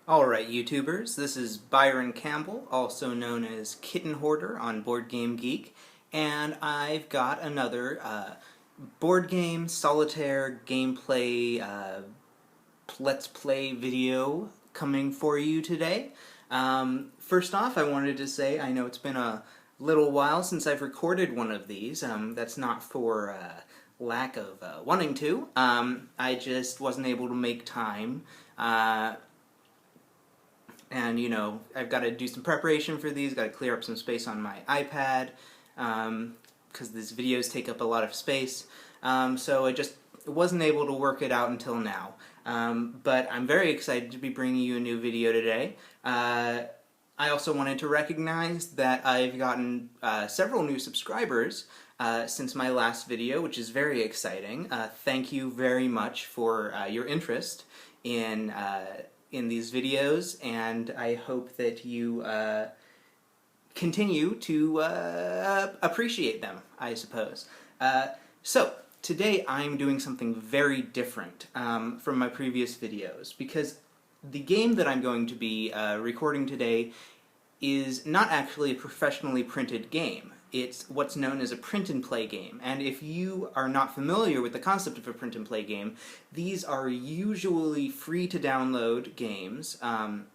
Alright, YouTubers, this is Byron Campbell, also known as Kitten Hoarder on BoardGameGeek, and I've got another board game solitaire gameplay let's play video coming for you today. First off, I wanted to say I know it's been a little while since I've recorded one of these. That's not for lack of wanting to. I just wasn't able to make time. And I've got to do some preparation for these, got to clear up some space on my iPad, because these videos take up a lot of space, so I just wasn't able to work it out until now. But I'm very excited to be bringing you a new video today. I also wanted to recognize that I've gotten several new subscribers since my last video, which is very exciting. Thank you very much for your interest in these videos, and I hope that you continue to appreciate them, I suppose. So, today I'm doing something very different from my previous videos, because the game that I'm going to be recording today is not actually a professionally printed game. It's what's known as a print-and-play game, and if you are not familiar with the concept of a print-and-play game, these are usually free-to-download games, and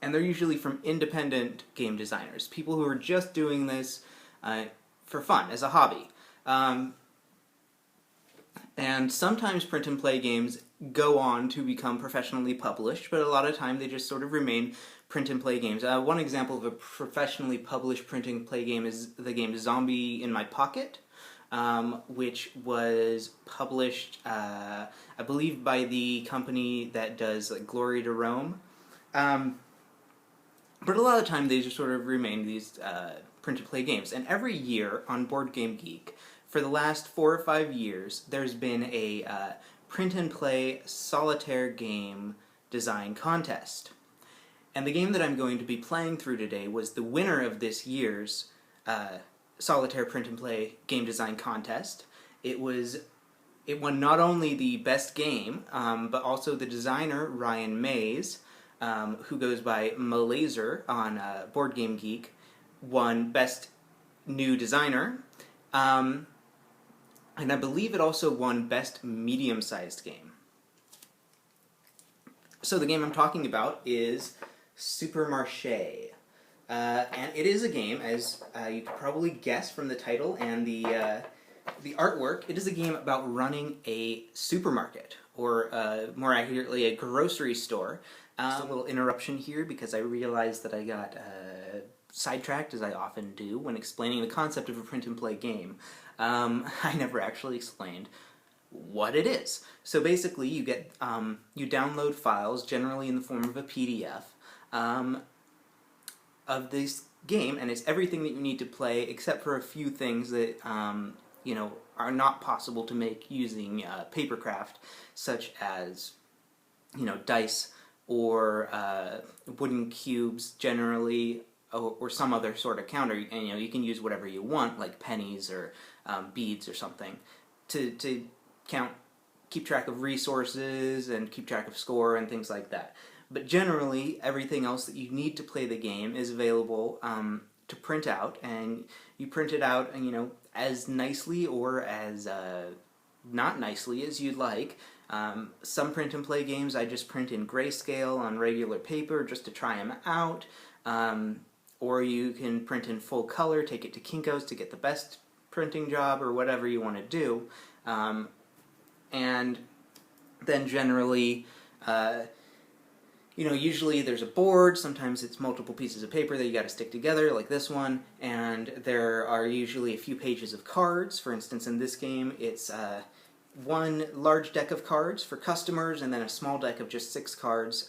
they're usually from independent game designers, people who are just doing this for fun, as a hobby. And sometimes print-and-play games go on to become professionally published, but a lot of time they just sort of remain print-and-play games. One example of a professionally published print-and-play game is the game Zombie in My Pocket, which was published, I believe, by the company that does like Glory to Rome. But a lot of the time they just sort of remain these print-and-play games. And every year on BoardGameGeek, for the last 4 or 5 years, there's been a print-and-play solitaire game design contest. And the game that I'm going to be playing through today was the winner of this year's solitaire print-and-play game design contest. It won not only the best game, but also the designer, Ryan Mays, who goes by Malazer on BoardGameGeek, won Best New Designer. And I believe it also won Best Medium-Sized Game. So the game I'm talking about is Supermarché. And it is a game, as you could probably guess from the title and the artwork, it is a game about running a supermarket, or more accurately, a grocery store. Just a little interruption here because I realized that I got sidetracked, as I often do, when explaining the concept of a print-and-play game. I never actually explained what it is. So basically, you get you download files, generally in the form of a PDF, of this game, and it's everything that you need to play, except for a few things that are not possible to make using papercraft, such as dice or wooden cubes, generally, or some other sort of counter. And you can use whatever you want, like pennies or beads or something, to keep track of resources and keep track of score and things like that. But generally, everything else that you need to play the game is available to print out, and you print it out, as nicely or as not nicely as you'd like. Some print-and-play games I just print in grayscale on regular paper just to try them out. Or you can print in full color, take it to Kinko's to get the best printing job, or whatever you want to do. And then generally, usually there's a board, sometimes it's multiple pieces of paper that you got to stick together, like this one, and there are usually a few pages of cards. For instance, in this game, it's one large deck of cards for customers, and then a small deck of just 6 cards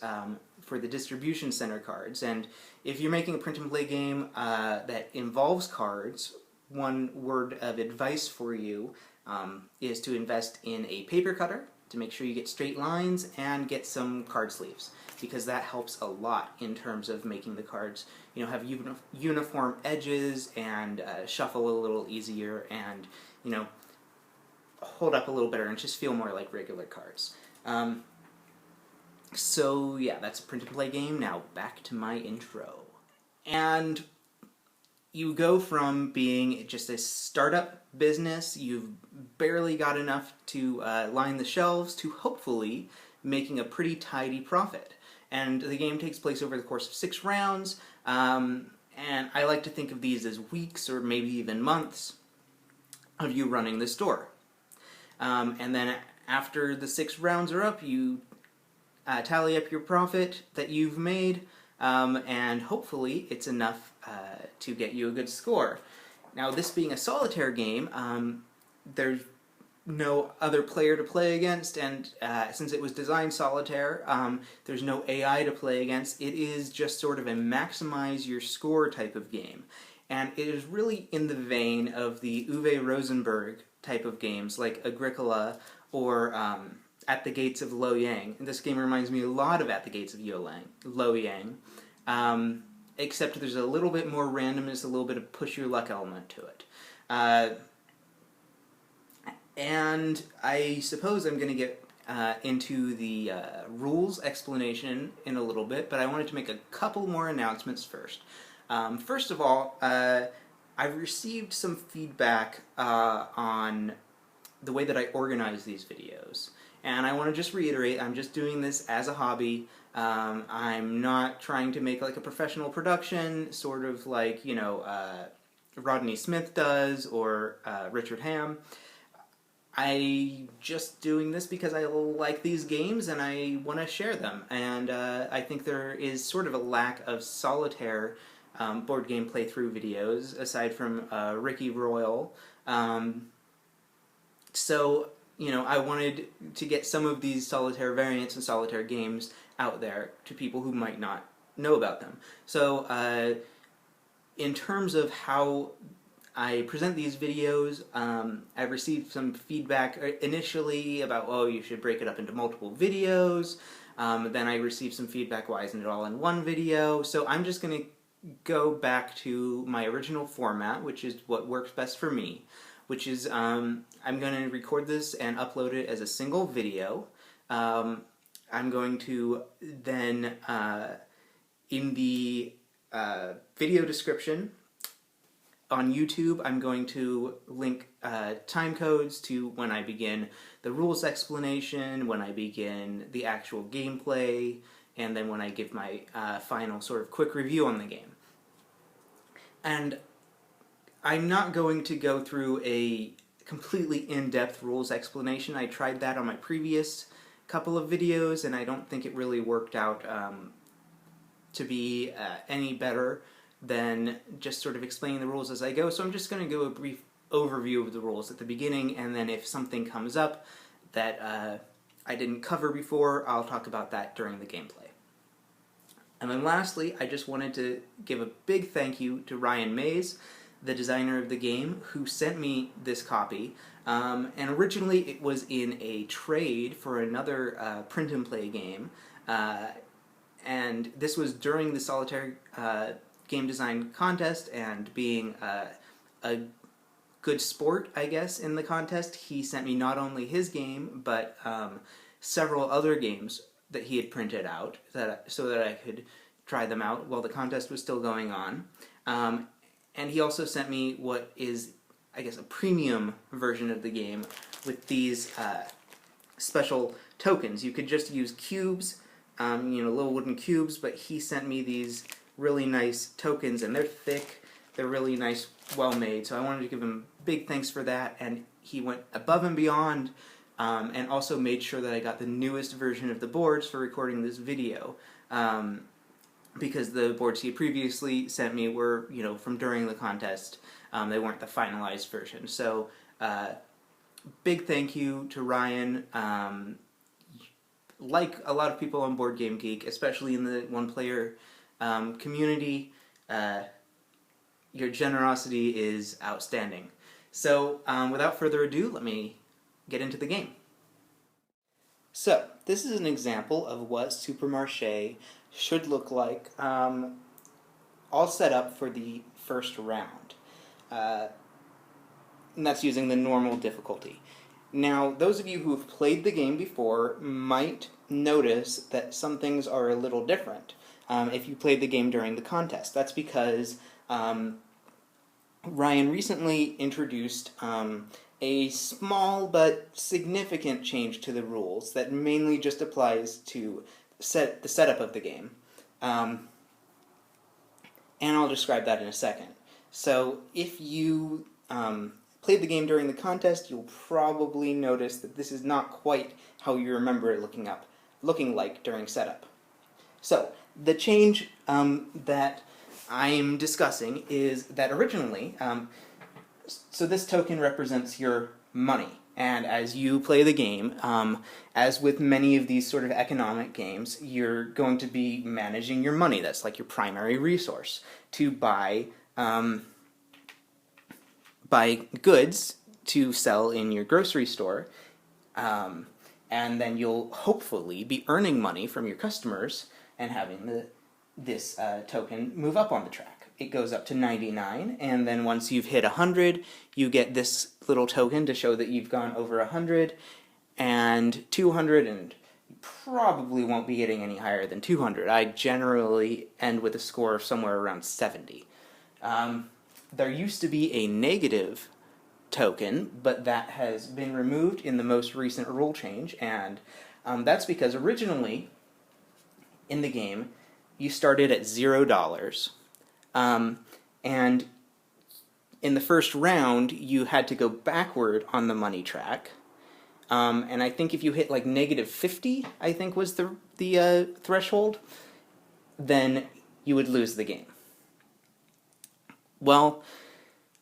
for the distribution center cards. And if you're making a print-and-play game that involves cards, one word of advice for you is to invest in a paper cutter to make sure you get straight lines, and get some card sleeves, because that helps a lot in terms of making the cards have uniform edges and shuffle a little easier, and hold up a little better and just feel more like regular cards. So yeah, that's a print and play game. Now back to my intro. And you go from being just a startup business, you've barely got enough to line the shelves, to hopefully making a pretty tidy profit. And the game takes place over the course of 6 rounds, and I like to think of these as weeks or maybe even months of you running the store. And then after the 6 rounds are up, you tally up your profit that you've made, and hopefully it's enough to get you a good score. Now, this being a solitaire game, there's no other player to play against, and since it was designed solitaire, there's no AI to play against. It is just sort of a maximize your score type of game. And it is really in the vein of the Uwe Rosenberg type of games, like Agricola or At the Gates of Lo Yang. And this game reminds me a lot of At the Gates of Lo Yang, except there's a little bit more randomness, a little bit of push your luck element to it. And I suppose I'm going to get into the rules explanation in a little bit, but I wanted to make a couple more announcements first. First of all, I've received some feedback on the way that I organize these videos. And I want to just reiterate, I'm just doing this as a hobby. I'm not trying to make like a professional production, sort of like, you know, Rodney Smith does, or Richard Ham. I'm just doing this because I like these games and I want to share them. And I think there is sort of a lack of solitaire board game playthrough videos, aside from Ricky Royal. So, you know, I wanted to get some of these solitaire variants and solitaire games out there to people who might not know about them. So, in terms of how I present these videos, I've received some feedback initially about, oh, you should break it up into multiple videos. Then I received some feedback, why isn't it all in one video? So I'm just going to go back to my original format, which is what works best for me, which is I'm going to record this and upload it as a single video. I'm going to then, in the video description on YouTube, I'm going to link time codes to when I begin the rules explanation, when I begin the actual gameplay, and then when I give my final sort of quick review on the game. And I'm not going to go through a completely in-depth rules explanation. I tried that on my previous couple of videos, and I don't think it really worked out to be any better than just sort of explaining the rules as I go. So I'm just going to go a brief overview of the rules at the beginning, and then if something comes up that I didn't cover before, I'll talk about that during the gameplay. And then lastly, I just wanted to give a big thank you to Ryan Mays, the designer of the game, who sent me this copy. And originally it was in a trade for another print and play game. And this was during the Solitaire game design contest, and being a good sport, I guess, in the contest, he sent me not only his game, but several other games that he had printed out so that I could try them out while the contest was still going on. And he also sent me what is, I guess, a premium version of the game with these special tokens. You could just use cubes, you know, little wooden cubes, but he sent me these really nice tokens, and they're thick, they're really nice, well made, so I wanted to give him big thanks for that. And he went above and beyond, and also made sure that I got the newest version of the boards for recording this video, because the boards he had previously sent me were, you know, from during the contest. They weren't the finalized version. So big thank you to Ryan. Like a lot of people on BoardGameGeek, especially in the one-player community, your generosity is outstanding. So without further ado, let me get into the game. So this is an example of what Supermarché should look like, all set up for the first round. And that's using the normal difficulty. Now, those of you who have played the game before might notice that some things are a little different if you played the game during the contest. That's because Ryan recently introduced a small but significant change to the rules that mainly just applies to the setup of the game. And I'll describe that in a second. So if you played the game during the contest, you'll probably notice that this is not quite how you remember it looking like during setup. So the change that I'm discussing is that originally, so this token represents your money. And as you play the game, as with many of these sort of economic games, you're going to be managing your money. That's like your primary resource to buy goods to sell in your grocery store. And then you'll hopefully be earning money from your customers and having this token move up on the track. It goes up to 99, and then once you've hit 100, you get this little token to show that you've gone over 100, and 200, and you probably won't be getting any higher than 200. I generally end with a score of somewhere around 70. There used to be a negative token, but that has been removed in the most recent rule change, and that's because originally in the game you started at $0. And in the first round, you had to go backward on the money track. And I think if you hit like -50, I think was the threshold, then you would lose the game. Well,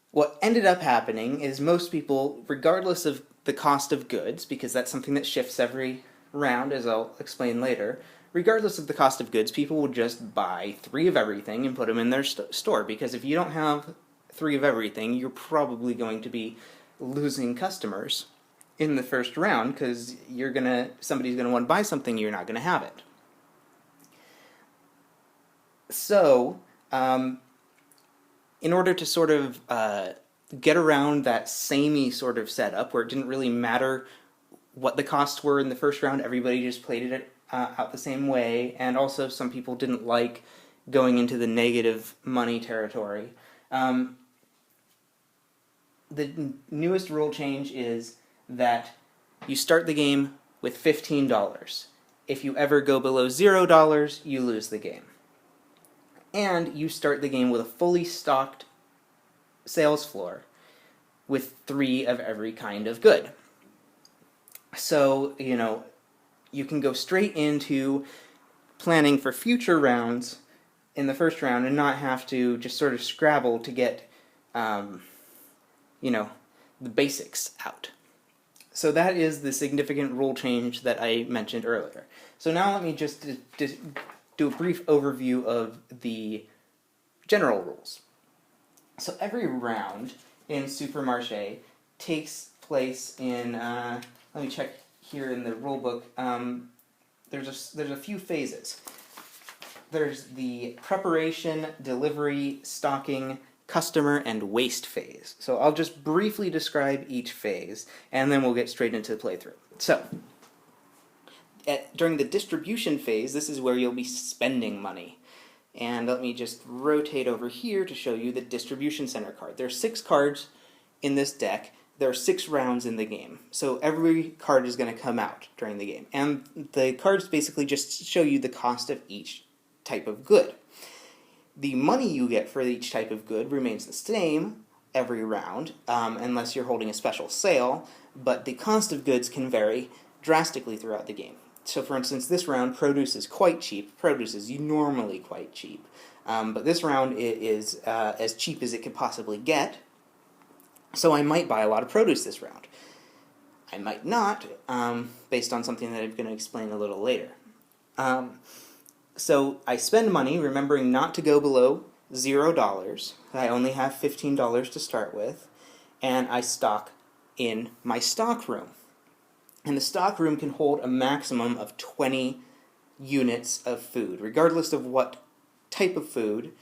what ended up happening is most people, regardless of the cost of goods, because that's something that shifts every round, as I'll explain later, regardless of the cost of goods, people would just buy 3 of everything and put them in their store, because if you don't have 3 of everything, you're probably going to be losing customers in the first round, because somebody's going to want to buy something, you're not going to have it. So, in order to sort of get around that samey sort of setup, where it didn't really matter what the costs were in the first round, everybody just played it out the same way, and also some people didn't like going into the negative money territory. The newest rule change is that you start the game with $15. If you ever go below $0, you lose the game. And you start the game with a fully stocked sales floor with 3 of every kind of good. So, you can go straight into planning for future rounds in the first round and not have to just sort of scrabble to get, the basics out. So that is the significant rule change that I mentioned earlier. So now let me just do a brief overview of the general rules. So every round in Supermarché takes place in, let me check here in the rulebook, there's a few phases. There's the preparation, delivery, stocking, customer, and waste phase. So I'll just briefly describe each phase, and then we'll get straight into the playthrough. So, during the distribution phase, this is where you'll be spending money. And let me just rotate over here to show you the distribution center card. There are 6 cards in this deck. There are 6 rounds in the game. So every card is going to come out during the game. And the cards basically just show you the cost of each type of good. The money you get for each type of good remains the same every round, unless you're holding a special sale, but the cost of goods can vary drastically throughout the game. So for instance, this round, produce is quite cheap. Produce is normally quite cheap. But this round it is as cheap as it could possibly get. So I might buy a lot of produce this round. I might not, based on something that I'm going to explain a little later. So I spend money, remembering not to go below $0. I only have $15 to start with. And I stock in my stock room. And the stock room can hold a maximum of 20 units of food, regardless of what type of food.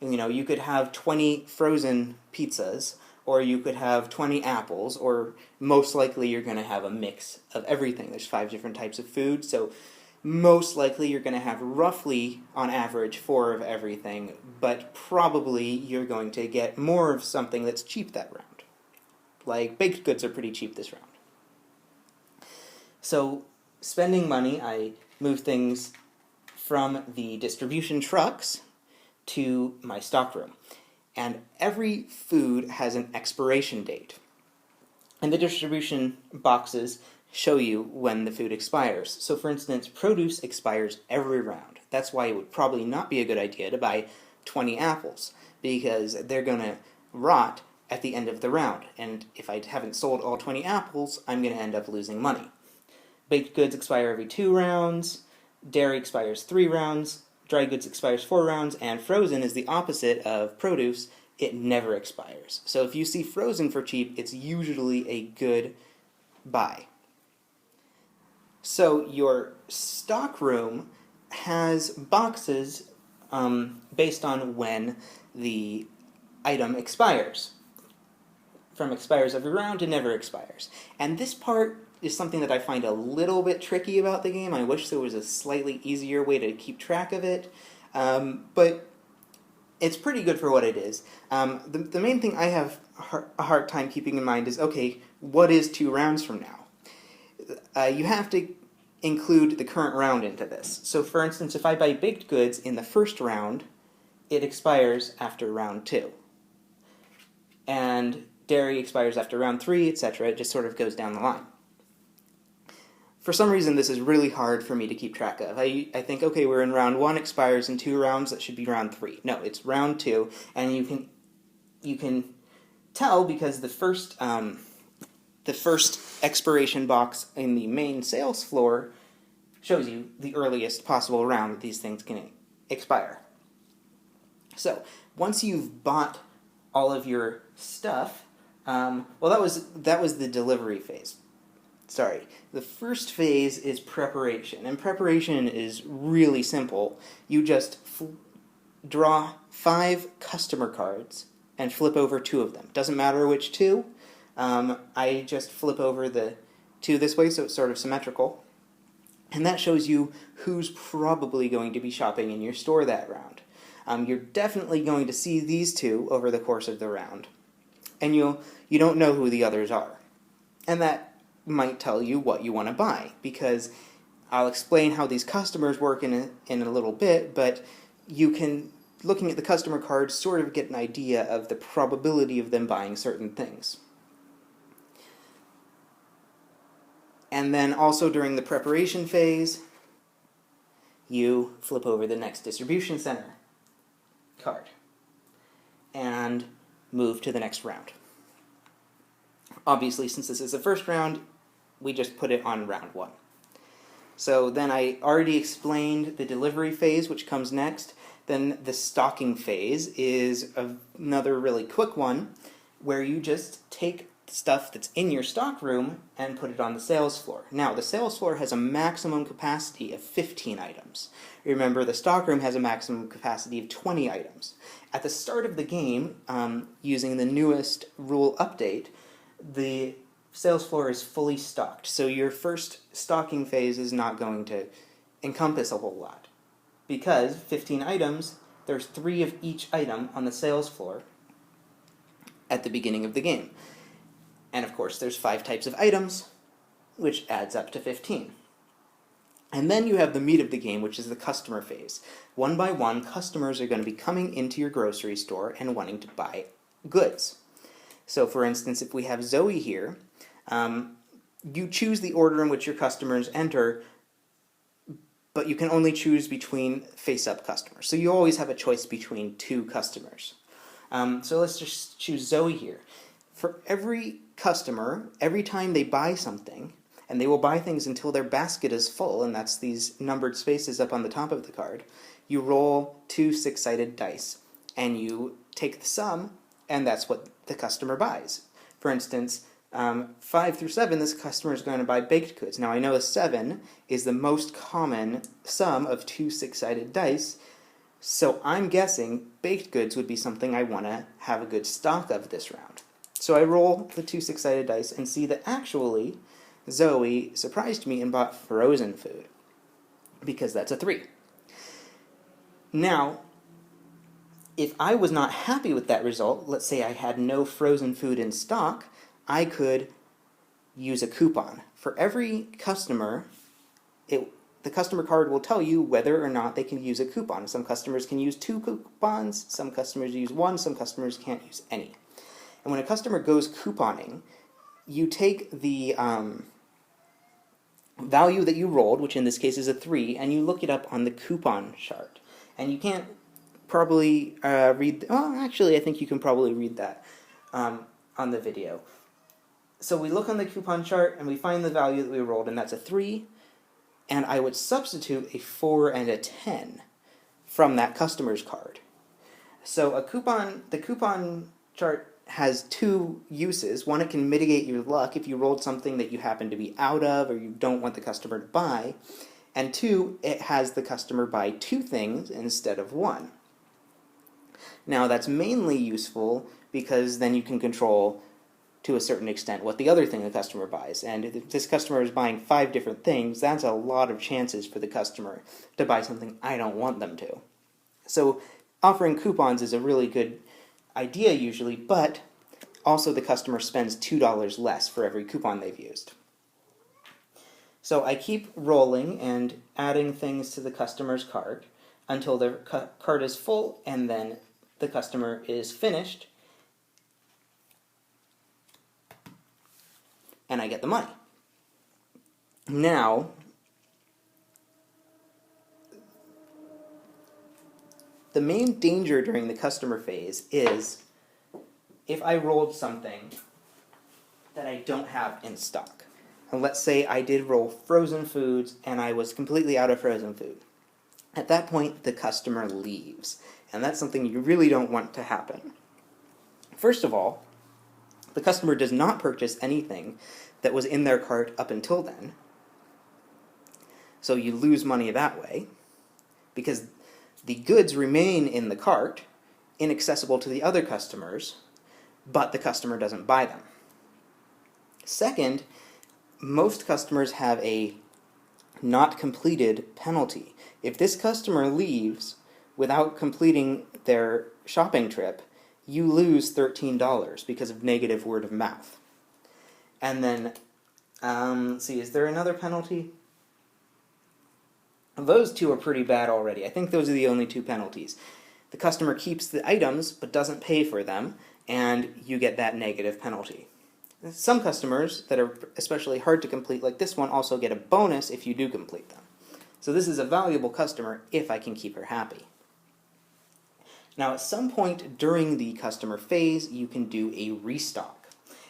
You could have 20 frozen pizzas, or you could have 20 apples, or most likely you're going to have a mix of everything. There's 5 different types of food, so most likely you're going to have roughly, on average, 4 of everything, but probably you're going to get more of something that's cheap that round. Like, baked goods are pretty cheap this round. So, spending money, I move things from the distribution trucks to my stockroom. And every food has an expiration date. And the distribution boxes show you when the food expires. So for instance, produce expires every round. That's why it would probably not be a good idea to buy 20 apples, because they're going to rot at the end of the round. And if I haven't sold all 20 apples, I'm going to end up losing money. Baked goods expire every 2 rounds, dairy expires 3 rounds, dry goods expires 4 rounds, and frozen is the opposite of produce. It never expires. So if you see frozen for cheap, it's usually a good buy. So your stockroom has boxes based on when the item expires. From expires every round to never expires. And this part is something that I find a little bit tricky about the game. I wish there was a slightly easier way to keep track of it. But it's pretty good for what it is. The main thing I have a hard time keeping in mind is, okay, what is 2 rounds from now? You have to include the current round into this. So for instance, if I buy baked goods in the first round, it expires after round 2. And dairy expires after round 3, etc. It just sort of goes down the line. For some reason, this is really hard for me to keep track of. I think, okay, we're in round 1, expires in 2 rounds, that should be round 3. No, it's round 2, and you can tell because the first expiration box in the main sales floor shows you the earliest possible round that these things can expire. So, once you've bought all of your stuff, well, that was the delivery phase. Sorry. The first phase is preparation, and preparation is really simple. You just draw 5 customer cards and flip over 2 of them. Doesn't matter which 2. I just flip over the 2 this way, so it's sort of symmetrical. And that shows you who's probably going to be shopping in your store that round. You're definitely going to see these 2 over the course of the round, and you don't know who the others are. And that might tell you what you want to buy, because I'll explain how these customers work in a little bit, but you can, looking at the customer cards, sort of get an idea of the probability of them buying certain things. And then also during the preparation phase, you flip over the next distribution center card and move to the next round. Obviously, since this is the first round, we just put it on round 1. So then I already explained the delivery phase, which comes next. Then the stocking phase is another really quick one, where you just take stuff that's in your stockroom and put it on the sales floor. Now, the sales floor has a maximum capacity of 15 items. Remember, the stockroom has a maximum capacity of 20 items. At the start of the game, using the newest rule update, the sales floor is fully stocked, so your first stocking phase is not going to encompass a whole lot. Because 15 items, there's 3 of each item on the sales floor at the beginning of the game. And of course, there's 5 types of items, which adds up to 15. And then you have the meat of the game, which is the customer phase. One by one, customers are going to be coming into your grocery store and wanting to buy goods. So for instance, if we have Zoe here, you choose the order in which your customers enter, but you can only choose between face-up customers. So you always have a choice between 2 customers. So let's just choose Zoe here. For every customer, every time they buy something, and they will buy things until their basket is full, and that's these numbered spaces up on the top of the card, you roll 2 6-sided dice, and you take the sum, and that's what the customer buys. For instance, 5 through 7, this customer is going to buy baked goods. Now, I know a 7 is the most common sum of 2 6-sided dice, so I'm guessing baked goods would be something I want to have a good stock of this round. So I roll the 2 6-sided dice and see that actually Zoe surprised me and bought frozen food. because that's a 3. Now, if I was not happy with that result, let's say I had no frozen food in stock, I could use a coupon. For every customer, the customer card will tell you whether or not they can use a coupon. Some customers can use 2 coupons, some customers use 1, some customers can't use any. And when a customer goes couponing, you take the value that you rolled, which in this case is a 3, and you look it up on the coupon chart. And you can't probably read... Oh, actually, I think you can probably read that on the video. So we look on the coupon chart, and we find the value that we rolled, and that's a 3. And I would substitute a 4 and a 10 from that customer's card. So the coupon chart has 2 uses. One, it can mitigate your luck if you rolled something that you happen to be out of or you don't want the customer to buy. And 2, it has the customer buy 2 things instead of 1. Now that's mainly useful because then you can control to a certain extent what the other thing the customer buys. And if this customer is buying 5 different things, that's a lot of chances for the customer to buy something I don't want them to. So offering coupons is a really good idea usually, but also the customer spends $2 less for every coupon they've used. So I keep rolling and adding things to the customer's cart until their cart is full, and then the customer is finished, and I get the money. Now, the main danger during the customer phase is if I rolled something that I don't have in stock. And let's say I did roll frozen foods and I was completely out of frozen food. At that point, the customer leaves, and that's something you really don't want to happen. First of all, the customer does not purchase anything that was in their cart up until then. So you lose money that way, because the goods remain in the cart, inaccessible to the other customers, but the customer doesn't buy them. Second, most customers have a not completed penalty. If this customer leaves without completing their shopping trip, you lose $13 because of negative word of mouth. And then, let's see, is there another penalty? Those 2 are pretty bad already. I think those are the only 2 penalties. The customer keeps the items but doesn't pay for them, and you get that negative penalty. Some customers that are especially hard to complete, like this one, also get a bonus if you do complete them. So this is a valuable customer if I can keep her happy. Now, at some point during the customer phase, you can do a restock.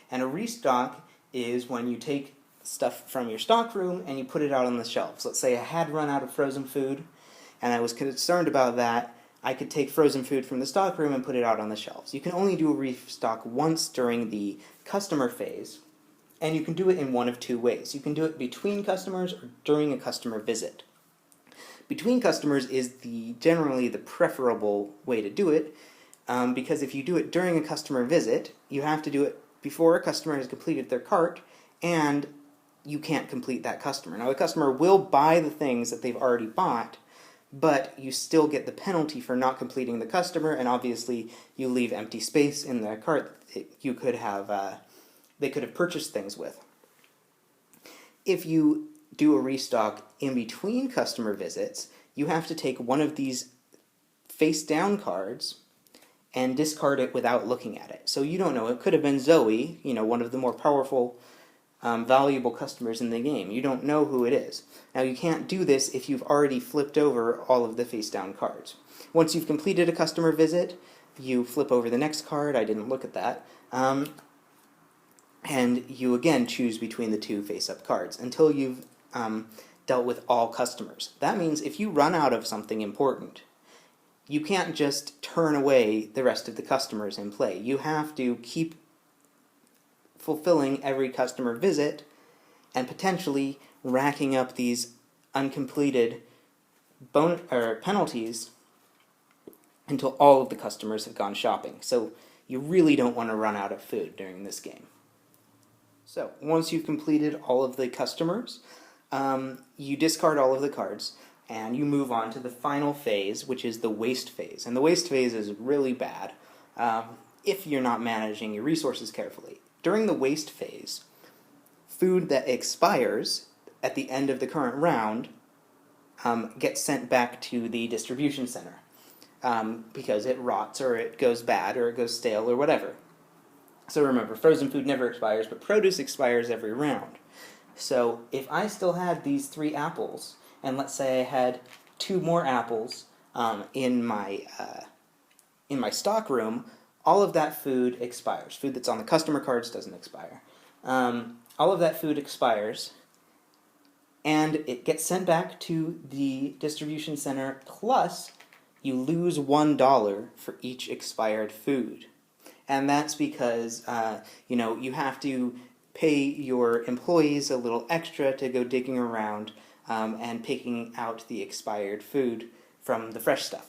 And a restock is when you take stuff from your stock room and you put it out on the shelves. Let's say I had run out of frozen food, and I was concerned about that. I could take frozen food from the stock room and put it out on the shelves. You can only do a restock once during the customer phase, and you can do it in one of 2 ways. You can do it between customers or during a customer visit. Between customers is generally the preferable way to do it, because if you do it during a customer visit, you have to do it before a customer has completed their cart, and you can't complete that customer. Now, the customer will buy the things that they've already bought, but you still get the penalty for not completing the customer, and obviously you leave empty space in their cart that you could have, they could have purchased things with. If you do a restock in between customer visits, you have to take one of these face-down cards and discard it without looking at it. So you don't know, it could have been Zoe, one of the more powerful, valuable customers in the game. You don't know who it is. Now, you can't do this if you've already flipped over all of the face-down cards. Once you've completed a customer visit, you flip over the next card. I didn't look at that. And you again choose between the 2 face-up cards until you've dealt with all customers. That means if you run out of something important, you can't just turn away the rest of the customers in play. You have to keep fulfilling every customer visit and potentially racking up these uncompleted penalties until all of the customers have gone shopping. So you really don't want to run out of food during this game. So once you've completed all of the customers, you discard all of the cards, and you move on to the final phase, which is the waste phase. And the waste phase is really bad if you're not managing your resources carefully. During the waste phase, food that expires at the end of the current round gets sent back to the distribution center because it rots or it goes bad or it goes stale or whatever. So remember, frozen food never expires, but produce expires every round. So if I still had these 3 apples, and let's say I had 2 more apples in my stock room, all of that food expires. Food that's on the customer cards doesn't expire. All of that food expires, and it gets sent back to the distribution center, plus you lose $1 for each expired food. And that's because you have to pay your employees a little extra to go digging around and picking out the expired food from the fresh stuff.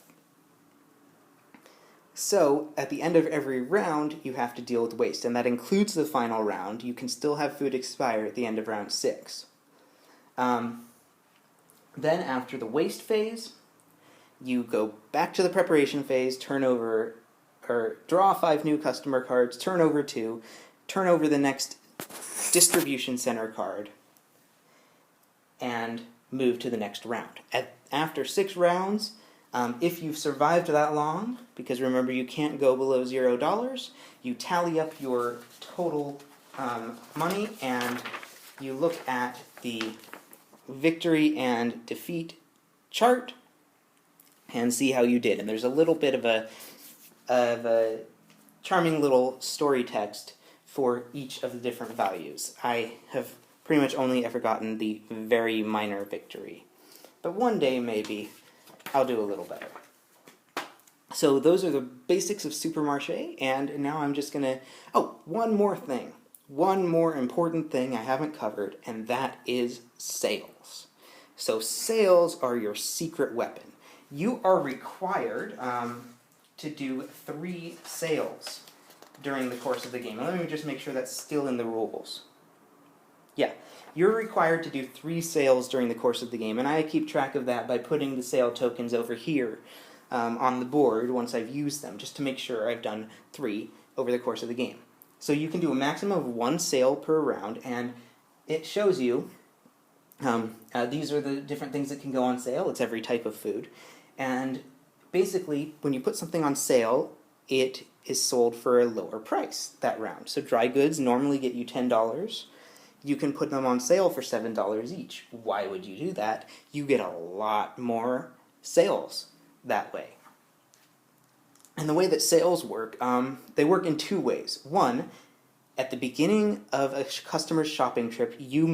So, at the end of every round, you have to deal with waste, and that includes the final round. You can still have food expire at the end of round 6. Then, after the waste phase, you go back to the preparation phase, draw 5 new customer cards, turn over 2, turn over the next distribution center card, and move to the next round. After 6 rounds, if you've survived that long, because remember you can't go below $0, you tally up your total money and you look at the victory and defeat chart and see how you did. And there's a little bit of a charming little story text for each of the different values. I have pretty much only ever gotten the very minor victory. But one day, maybe, I'll do a little better. So those are the basics of Supermarché, and now I'm just going to... Oh, one more thing. One more important thing I haven't covered, and that is sales. So sales are your secret weapon. You are required to do 3 sales during the course of the game. Let me just make sure that's still in the rules. Yeah, you're required to do 3 sales during the course of the game, and I keep track of that by putting the sale tokens over here on the board once I've used them, just to make sure I've done 3 over the course of the game. So you can do a maximum of 1 sale per round, and it shows you these are the different things that can go on sale. It's every type of food. And basically, when you put something on sale, it is sold for a lower price that round. So dry goods normally get you $10. You can put them on sale for $7 each. Why would you do that? You get a lot more sales that way. And the way that sales work, they work in 2 ways. One, at the beginning of a customer's shopping trip, you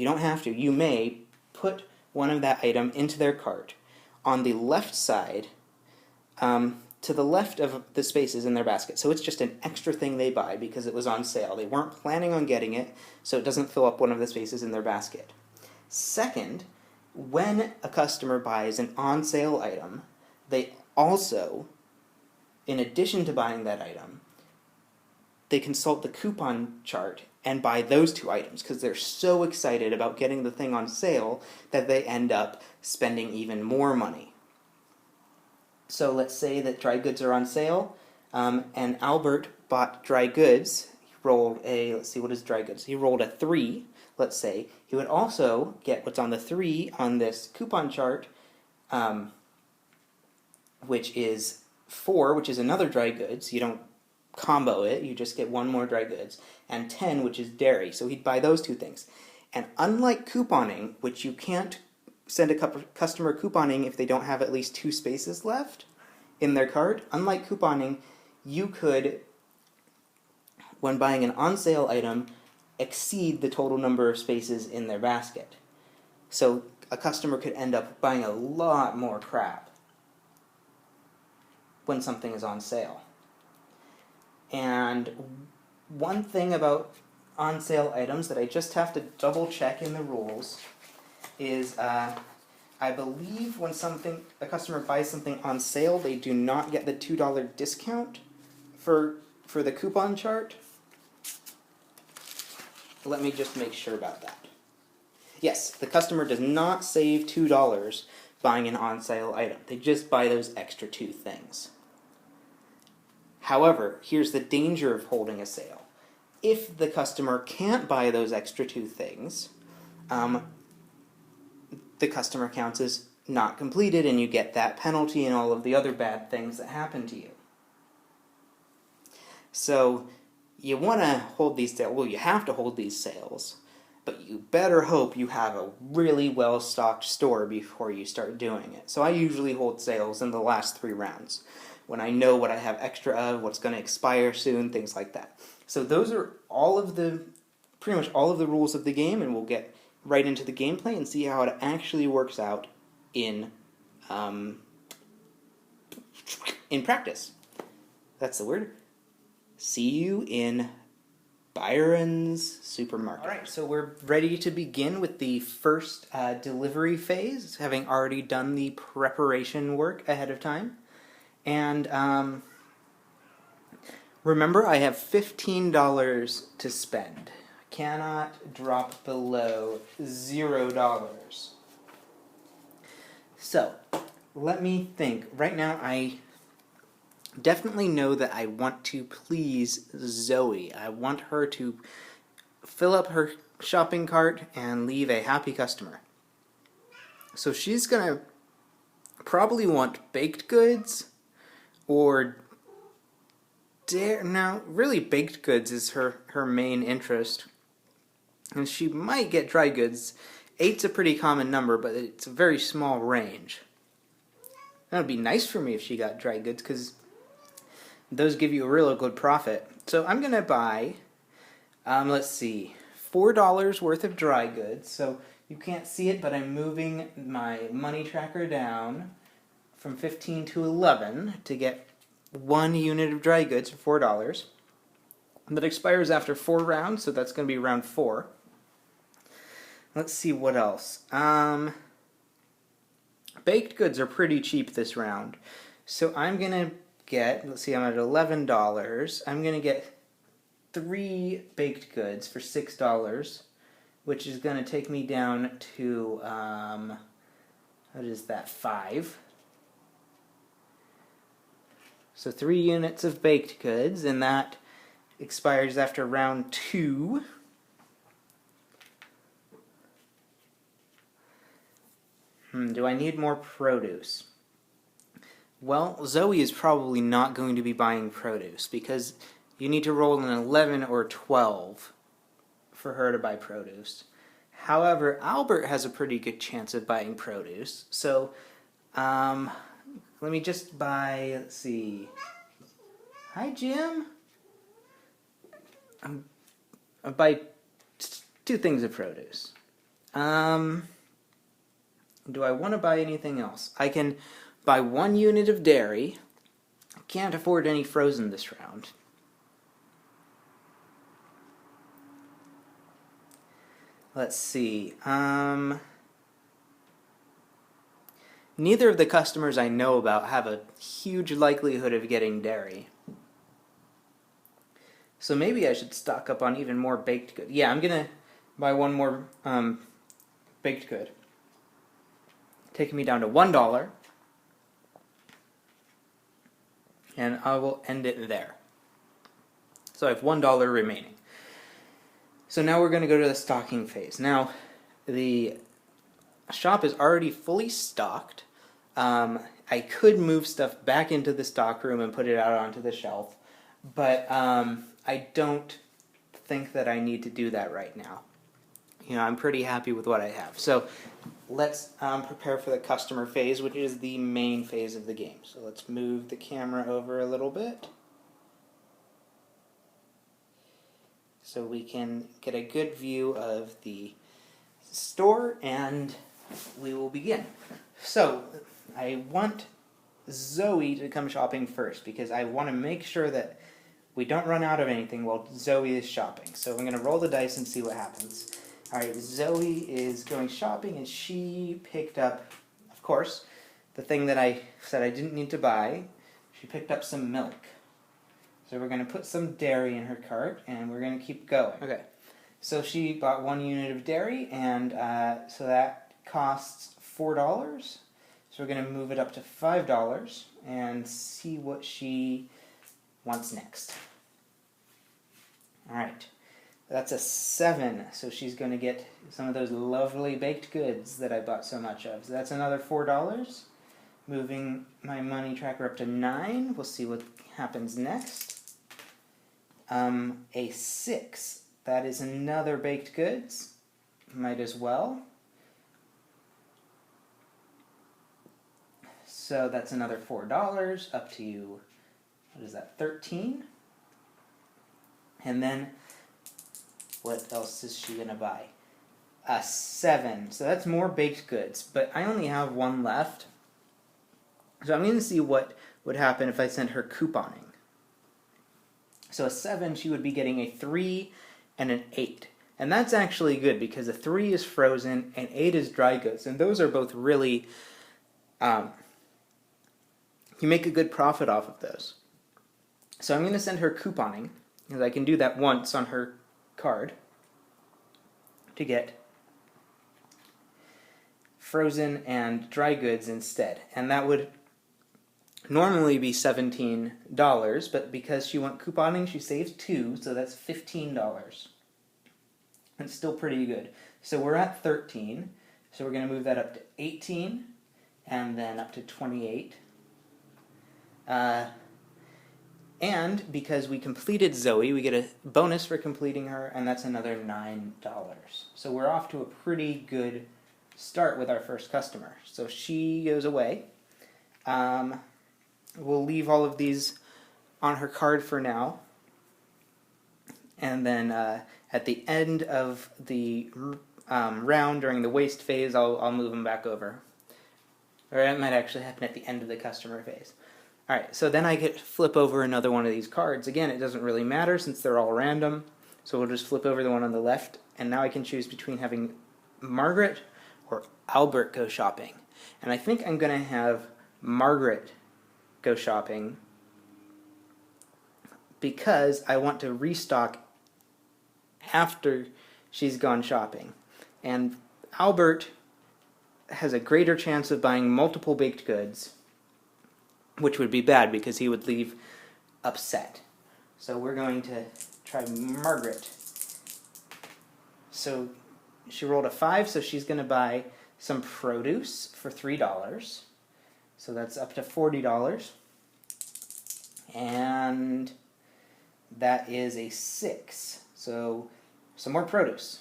don't have to, you may put one of that item into their cart. On the left side, to the left of the spaces in their basket. So it's just an extra thing they buy because it was on sale. They weren't planning on getting it, so it doesn't fill up one of the spaces in their basket. Second, when a customer buys an on-sale item, they also, in addition to buying that item, they consult the coupon chart and buy those 2 items because they're so excited about getting the thing on sale that they end up spending even more money. So let's say that dry goods are on sale, and Albert bought dry goods. He rolled a, let's see, what is dry goods? He rolled a 3, let's say. He would also get what's on the 3 on this coupon chart, which is 4, which is another dry goods. You don't combo it, you just get 1 more dry goods, and 10, which is dairy. So he'd buy those 2 things. And unlike couponing, which you can't send a customer couponing if they don't have at least 2 spaces left in their cart, unlike couponing, you could, when buying an on-sale item, exceed the total number of spaces in their basket. So a customer could end up buying a lot more crap when something is on sale. And one thing about on-sale items that I just have to double-check in the rules is I believe when a customer buys something on sale, they do not get the $2 discount for the coupon chart. Let me just make sure about that. Yes, the customer does not save $2 buying an on-sale item. They just buy those extra 2 things. However, here's the danger of holding a sale. If the customer can't buy those extra 2 things, the customer counts as not completed, and you get that penalty and all of the other bad things that happen to you. So you want to hold these sales. Well, you have to hold these sales, but you better hope you have a really well-stocked store before you start doing it. So I usually hold sales in the last 3 rounds, when I know what I have extra of, what's going to expire soon, things like that. So those are pretty much all of the rules of the game, and we'll get right into the gameplay and see how it actually works out in practice. That's the word. See you in Byron's Supermarket. Alright, so we're ready to begin with the first delivery phase, having already done the preparation work ahead of time. And remember, I have $15 to spend. I cannot drop below $0. So, let me think. Right now, I definitely know that I want to please Zoe. I want her to fill up her shopping cart and leave a happy customer. So she's going to probably want baked goods or no, really baked goods is her main interest. And she might get dry goods. 8's a pretty common number, but it's a very small range. That would be nice for me if she got dry goods, because those give you a real good profit. So I'm going to buy, let's see, $4 worth of dry goods. So you can't see it, but I'm moving my money tracker down from 15 to 11 to get 1 unit of dry goods for $4. That expires after 4 rounds, so that's going to be round 4. Let's see what else. Baked goods are pretty cheap this round. So I'm going to get, let's see, I'm at $11. I'm going to get 3 baked goods for $6, which is going to take me down to, what is that, 5. So 3 units of baked goods, and that expires after round 2. Do I need more produce? Well, Zoe is probably not going to be buying produce, because you need to roll an 11 or 12 for her to buy produce. However, Albert has a pretty good chance of buying produce, so let me just buy, let's see. Hi, Jim. I'll buy 2 things of produce. Do I want to buy anything else? I can buy 1 unit of dairy. I can't afford any frozen this round. Let's see. Neither of the customers I know about have a huge likelihood of getting dairy. So maybe I should stock up on even more baked goods. Yeah, I'm going to buy 1 more baked good. Taking me down to $1. And I will end it there. So I have $1 remaining. So now we're going to go to the stocking phase. Now, the shop is already fully stocked. I could move stuff back into the stock room and put it out onto the shelf, but I don't think that I need to do that right now. You know, I'm pretty happy with what I have. So let's prepare for the customer phase, which is the main phase of the game. So let's move the camera over a little bit so we can get a good view of the store, and we will begin. So I want Zoe to come shopping first, because I want to make sure that we don't run out of anything while Zoe is shopping. So I'm going to roll the dice and see what happens. Alright, Zoe is going shopping, and she picked up, of course, the thing that I said I didn't need to buy. She picked up some milk. So we're going to put some dairy in her cart, and we're going to keep going. Okay, So she bought 1 unit of dairy, and so that costs $4. So we're going to move it up to $5 and see what she wants next. Alright, that's a 7, so she's going to get some of those lovely baked goods that I bought so much of. So that's another $4. Moving my money tracker up to 9. We'll see what happens next. A 6. That is another baked goods. Might as well. So that's another $4, up to, what is that, 13? And then, what else is she going to buy? A 7. So that's more baked goods, but I only have 1 left. So I'm going to see what would happen if I sent her couponing. So a 7, she would be getting a 3 and an 8. And that's actually good, because a 3 is frozen and 8 is dry goods. And those are both really, you make a good profit off of those. So I'm going to send her couponing, because I can do that once on her card to get frozen and dry goods instead. And that would normally be $17, but because she went couponing, she saves 2, so that's $15. It's still pretty good. So we're at 13, so we're going to move that up to 18, and then up to 28. And because we completed Zoe, we get a bonus for completing her, and that's another $9. So we're off to a pretty good start with our first customer. So she goes away. We'll leave all of these on her card for now. And then at the end of the round, during the waste phase, I'll move them back over. Or it might actually happen at the end of the customer phase. Alright, so then I get to flip over another one of these cards. Again, it doesn't really matter since they're all random. So we'll just flip over the one on the left, and now I can choose between having Margaret or Albert go shopping. And I think I'm going to have Margaret go shopping because I want to restock after she's gone shopping. And Albert has a greater chance of buying multiple baked goods, which would be bad because he would leave upset. So we're going to try Margaret. So she rolled a 5, so she's going to buy some produce for $3. So that's up to $40. And that is a 6. So some more produce.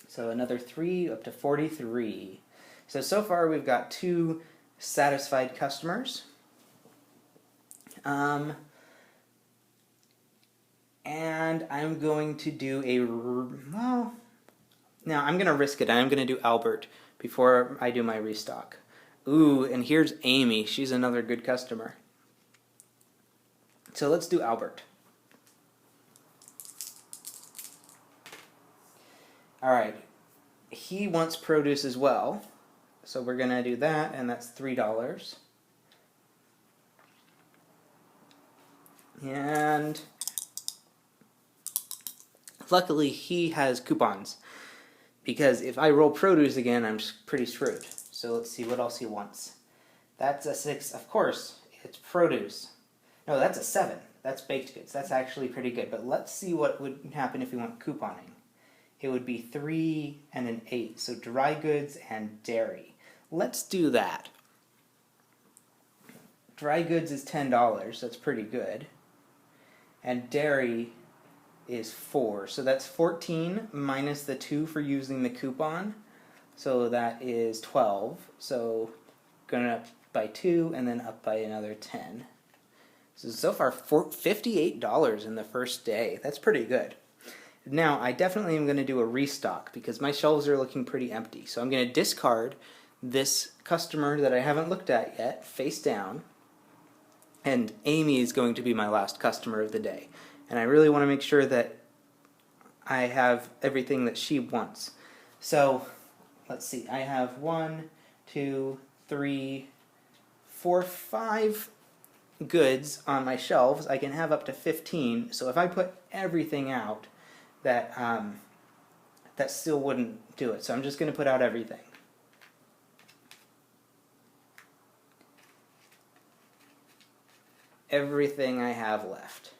So another 3 up to 43. So far we've got 2 satisfied customers. And I'm going to do now I'm going to risk it. I'm going to do Albert before I do my restock. Ooh, and here's Amy. She's another good customer. So let's do Albert. Alright, he wants produce as well. So we're going to do that, and that's $3. And luckily he has coupons, because if I roll produce again, I'm pretty screwed. So let's see what else he wants. That's a 6. Of course, it's produce. No, that's a 7. That's baked goods. That's actually pretty good. But let's see what would happen if we went couponing. It would be 3 and an 8. So dry goods and dairy. Let's do that. Dry goods is $10. That's pretty good. And dairy is 4. So that's 14 minus the 2 for using the coupon. So that is 12. So going up by 2 and then up by another 10. So far, $58 in the first day. That's pretty good. Now, I definitely am going to do a restock because my shelves are looking pretty empty. So I'm going to discard this customer that I haven't looked at yet, face down. And Amy is going to be my last customer of the day. And I really want to make sure that I have everything that she wants. So, let's see. I have 1, 2, 3, 4, 5 goods on my shelves, I can have up to 15. So if I put everything out, that that still wouldn't do it. So I'm just going to put out everything. Everything I have left.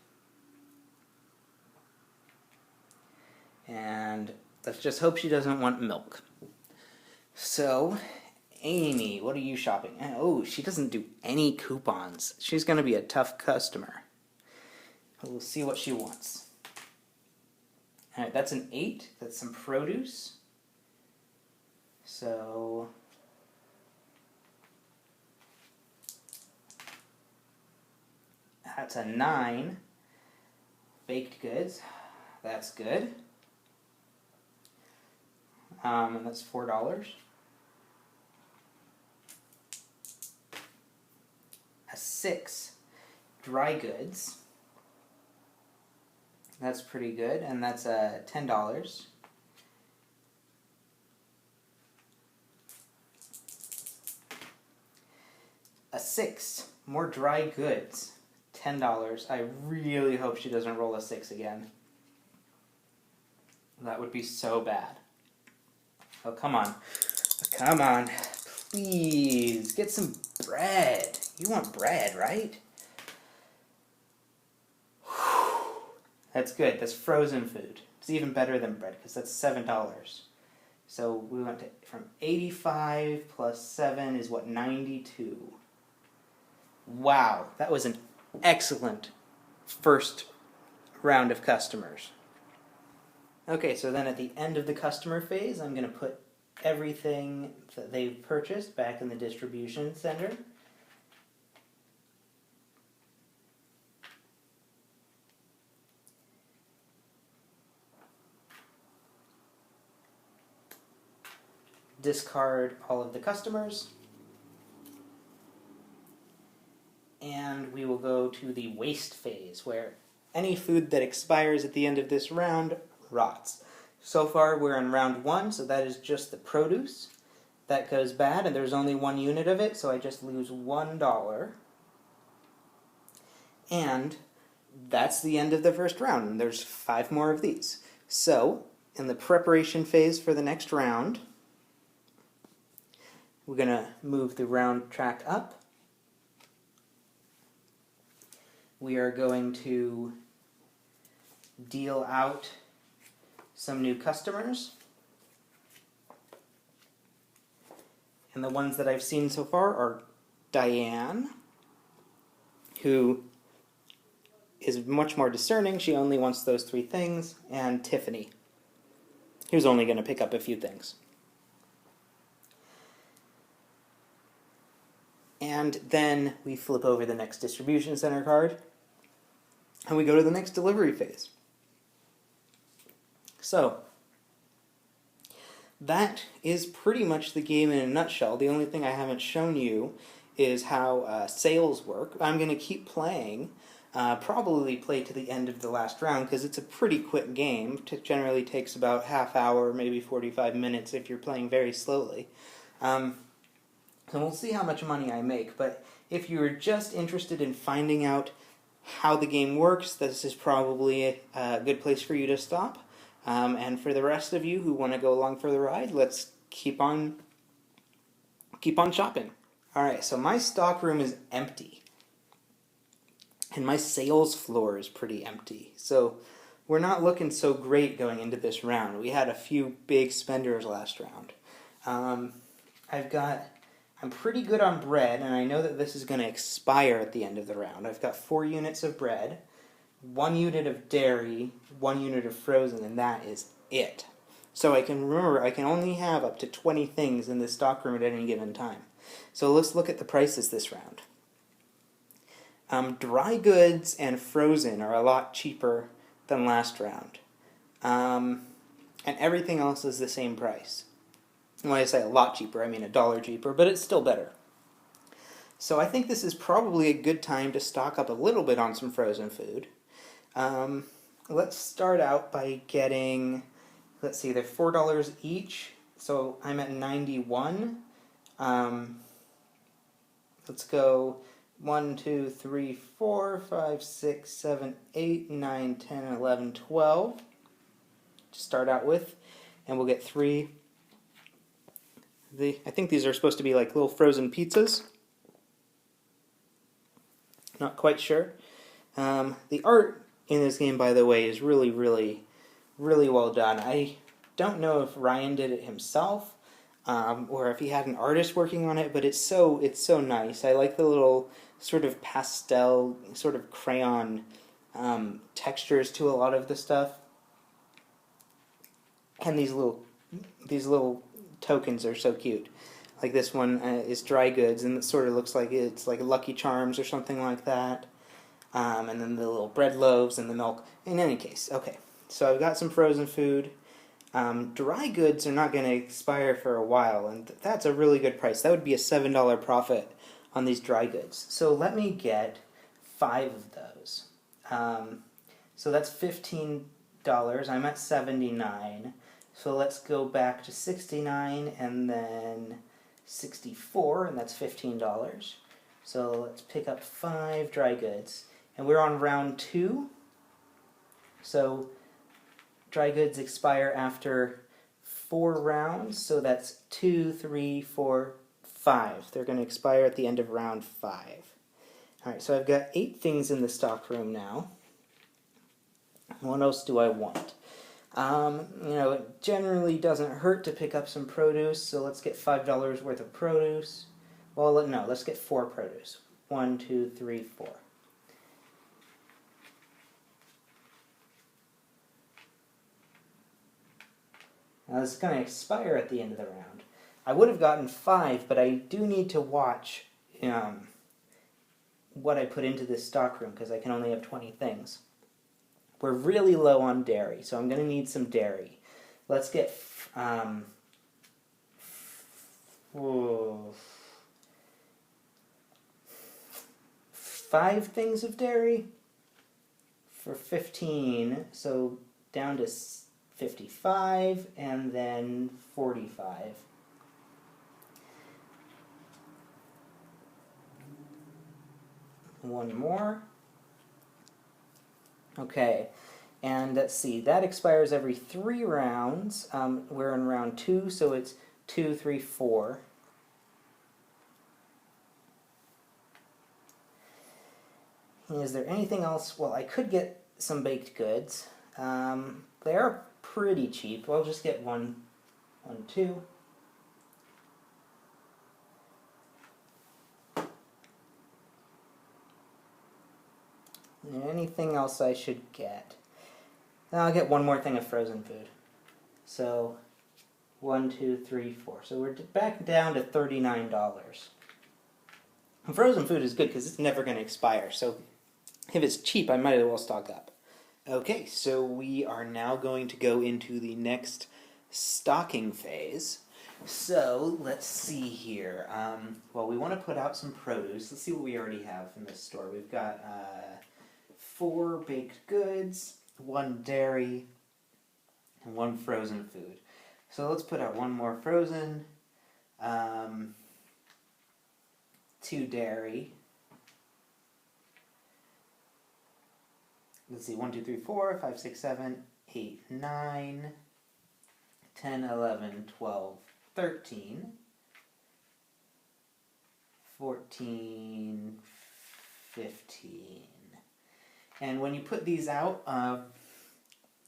And let's just hope she doesn't want milk. So, Amy, what are you shopping? Oh, she doesn't do any coupons. She's going to be a tough customer. We'll see what she wants. Alright, that's an 8. That's some produce. So, that's a 9. Baked goods. That's good. And that's $4. A 6. Dry goods. That's pretty good, and that's $10. A 6. More dry goods. $10. I really hope she doesn't roll a 6 again. That would be so bad. Oh, come on. Come on. Please, get some bread. You want bread, right? That's good. That's frozen food. It's even better than bread because that's $7. So we went from 85 plus 7 is what, 92. Wow, that was an excellent first round of customers. Okay, so then at the end of the customer phase, I'm going to put everything that they've purchased back in the distribution center. Discard all of the customers. And we will go to the waste phase, where any food that expires at the end of this round rots. So far we're in round 1, so that is just the produce. That goes bad, and there's only 1 unit of it, so I just lose $1. And that's the end of the first round, and there's 5 more of these. So, in the preparation phase for the next round, we're going to move the round track up. We are going to deal out some new customers. And the ones that I've seen so far are Diane, who is much more discerning. She only wants those 3 things. And Tiffany, who's only going to pick up a few things. And then we flip over the next distribution center card, and we go to the next delivery phase. So, that is pretty much the game in a nutshell. The only thing I haven't shown you is how sales work. I'm going to keep playing, probably play to the end of the last round, because it's a pretty quick game. It generally takes about half hour, maybe 45 minutes if you're playing very slowly. So we'll see how much money I make, but if you're just interested in finding out how the game works, this is probably a good place for you to stop. And for the rest of you who want to go along for the ride, let's keep on shopping. Alright, so my stockroom is empty. And my sales floor is pretty empty. So we're not looking so great going into this round. We had a few big spenders last round. I'm pretty good on bread, and I know that this is going to expire at the end of the round. I've got 4 units of bread, 1 unit of dairy, 1 unit of frozen, and that is it. So I can only have up to 20 things in this stockroom at any given time. So let's look at the prices this round. Dry goods and frozen are a lot cheaper than last round. And everything else is the same price. When I say a lot cheaper, I mean $1 cheaper, but it's still better. So I think this is probably a good time to stock up a little bit on some frozen food. Let's start out by getting, let's see, they're $4 each, so I'm at 91. Let's go 1, 2, 3, 4, 5, 6, 7, 8, 9, 10, 11, 12 to start out with, and we'll get 3. I think these are supposed to be like little frozen pizzas. Not quite sure. The art in this game, by the way, is really, really, really well done. I don't know if Ryan did it himself, or if he had an artist working on it, but it's so nice. I like the little sort of pastel, sort of crayon textures to a lot of the stuff, and these little tokens are so cute. Like this one is dry goods, and it sort of looks like it's like Lucky Charms or something like that. And then the little bread loaves and the milk. In any case, okay. So I've got some frozen food. Dry goods are not going to expire for a while, and that's a really good price. That would be a $7 profit on these dry goods. So let me get 5 of those. So that's $15. I'm at 79. So let's go back to 69 and then 64, and that's $15. So let's pick up 5 dry goods. And we're on round 2. So dry goods expire after 4 rounds. So that's 2, 3, 4, 5. They're going to expire at the end of round 5. Alright, so I've got 8 things in the stock room now. What else do I want? It generally doesn't hurt to pick up some produce, so let's get $5 worth of produce. Well, no, let's get 4 produce. 1, 2, 3, 4. Now this is going to expire at the end of the round. I would have gotten 5, but I do need to watch what I put into this stock room, because I can only have 20 things. We're really low on dairy, so I'm going to need some dairy. Let's get 5 things of dairy for 15, so down to 55, and then 45. One more. Okay, and let's see, that expires every 3 rounds. We're in round 2, so it's 2, 3, 4. Is there anything else? Well, I could get some baked goods. They are pretty cheap. I'll just get 1, 2. Anything else I should get? Now I'll get 1 more thing of frozen food. So 1, 2, 3, 4. So we're back down to $39. And frozen food is good because it's never going to expire. So if it's cheap, I might as well stock up. Okay, so we are now going to go into the next stocking phase. So let's see here. Well, we want to put out some produce. Let's see what we already have in this store. We've got 4 baked goods, 1 dairy, and 1 frozen food. So let's put out 1 more frozen, 2 dairy. Let's see, 1, 2, 3, 4, 5, 6, 7, 8, 9, 10, 11, 12, 13, 14, 15. And when you put these out,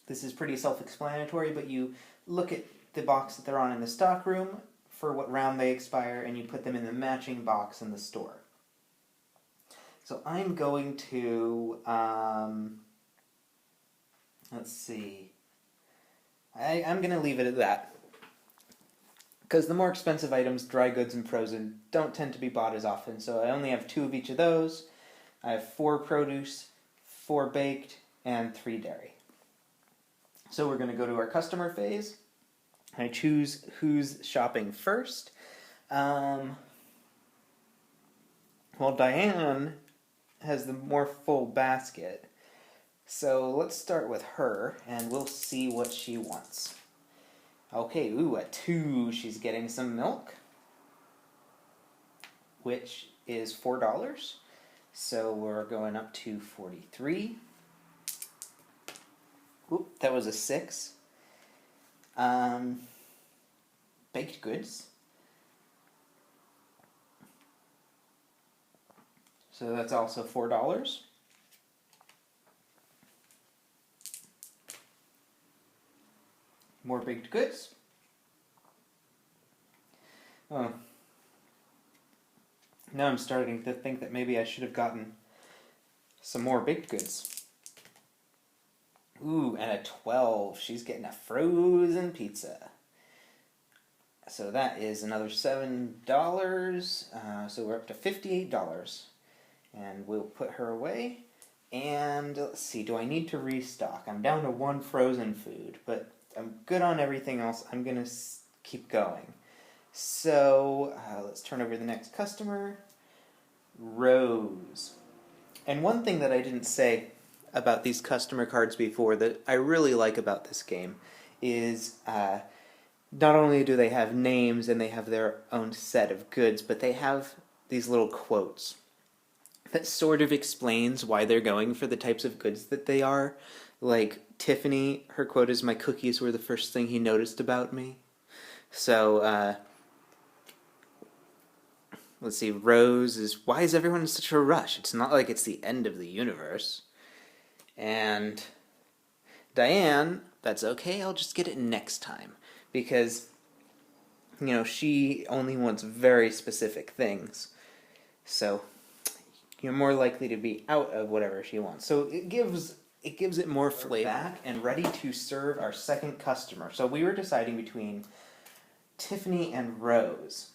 this is pretty self-explanatory, but you look at the box that they're on in the stock room for what round they expire, and you put them in the matching box in the store. So I'm going to, let's see, I'm going to leave it at that. Because the more expensive items, dry goods and frozen, don't tend to be bought as often. So I only have 2 of each of those. I have 4 produce, 4 baked, and 3 dairy. So we're going to go to our customer phase. I choose who's shopping first. Well, Diane has the more full basket. So let's start with her, and we'll see what she wants. Okay, ooh, at 2, she's getting some milk, which is $4. So we're going up to 43. Oop, that was a 6. Baked goods. So that's also $4. More baked goods. Oh. Now I'm starting to think that maybe I should have gotten some more baked goods. Ooh, and a 12. She's getting a frozen pizza. So that is another $7. So we're up to $58. And we'll put her away. And let's see, do I need to restock? I'm down to 1 frozen food, but I'm good on everything else. I'm going to keep going. So let's turn over the next customer. Rose. And one thing that I didn't say about these customer cards before that I really like about this game is not only do they have names and they have their own set of goods, but they have these little quotes that sort of explains why they're going for the types of goods that they are. Like Tiffany, her quote is, "My cookies were the first thing he noticed about me." So, let's see, Rose is, "Why is everyone in such a rush? It's not like it's the end of the universe." And Diane, "That's okay, I'll just get it next time." Because, you know, she only wants very specific things. So you're more likely to be out of whatever she wants. So it gives it more flavor. Back and ready to serve our second customer. So we were deciding between Tiffany and Rose.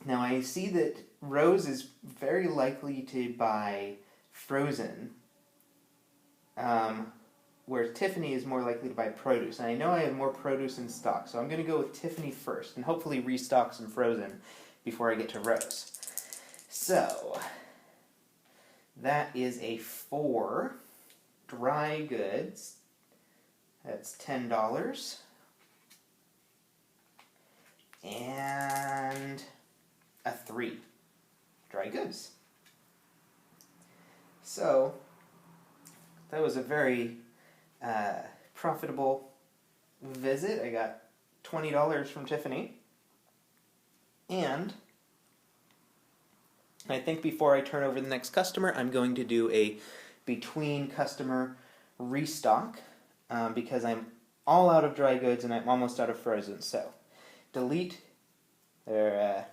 Now I see that Rose is very likely to buy frozen, whereas Tiffany is more likely to buy produce. And I know I have more produce in stock, so I'm going to go with Tiffany first and hopefully restock some frozen before I get to Rose. So that is a 4. Dry goods. That's $10. And a 3. Dry goods. So that was a very profitable visit. I got $20 from Tiffany. And I think before I turn over the next customer, I'm going to do a between customer restock because I'm all out of dry goods and I'm almost out of frozen. So delete or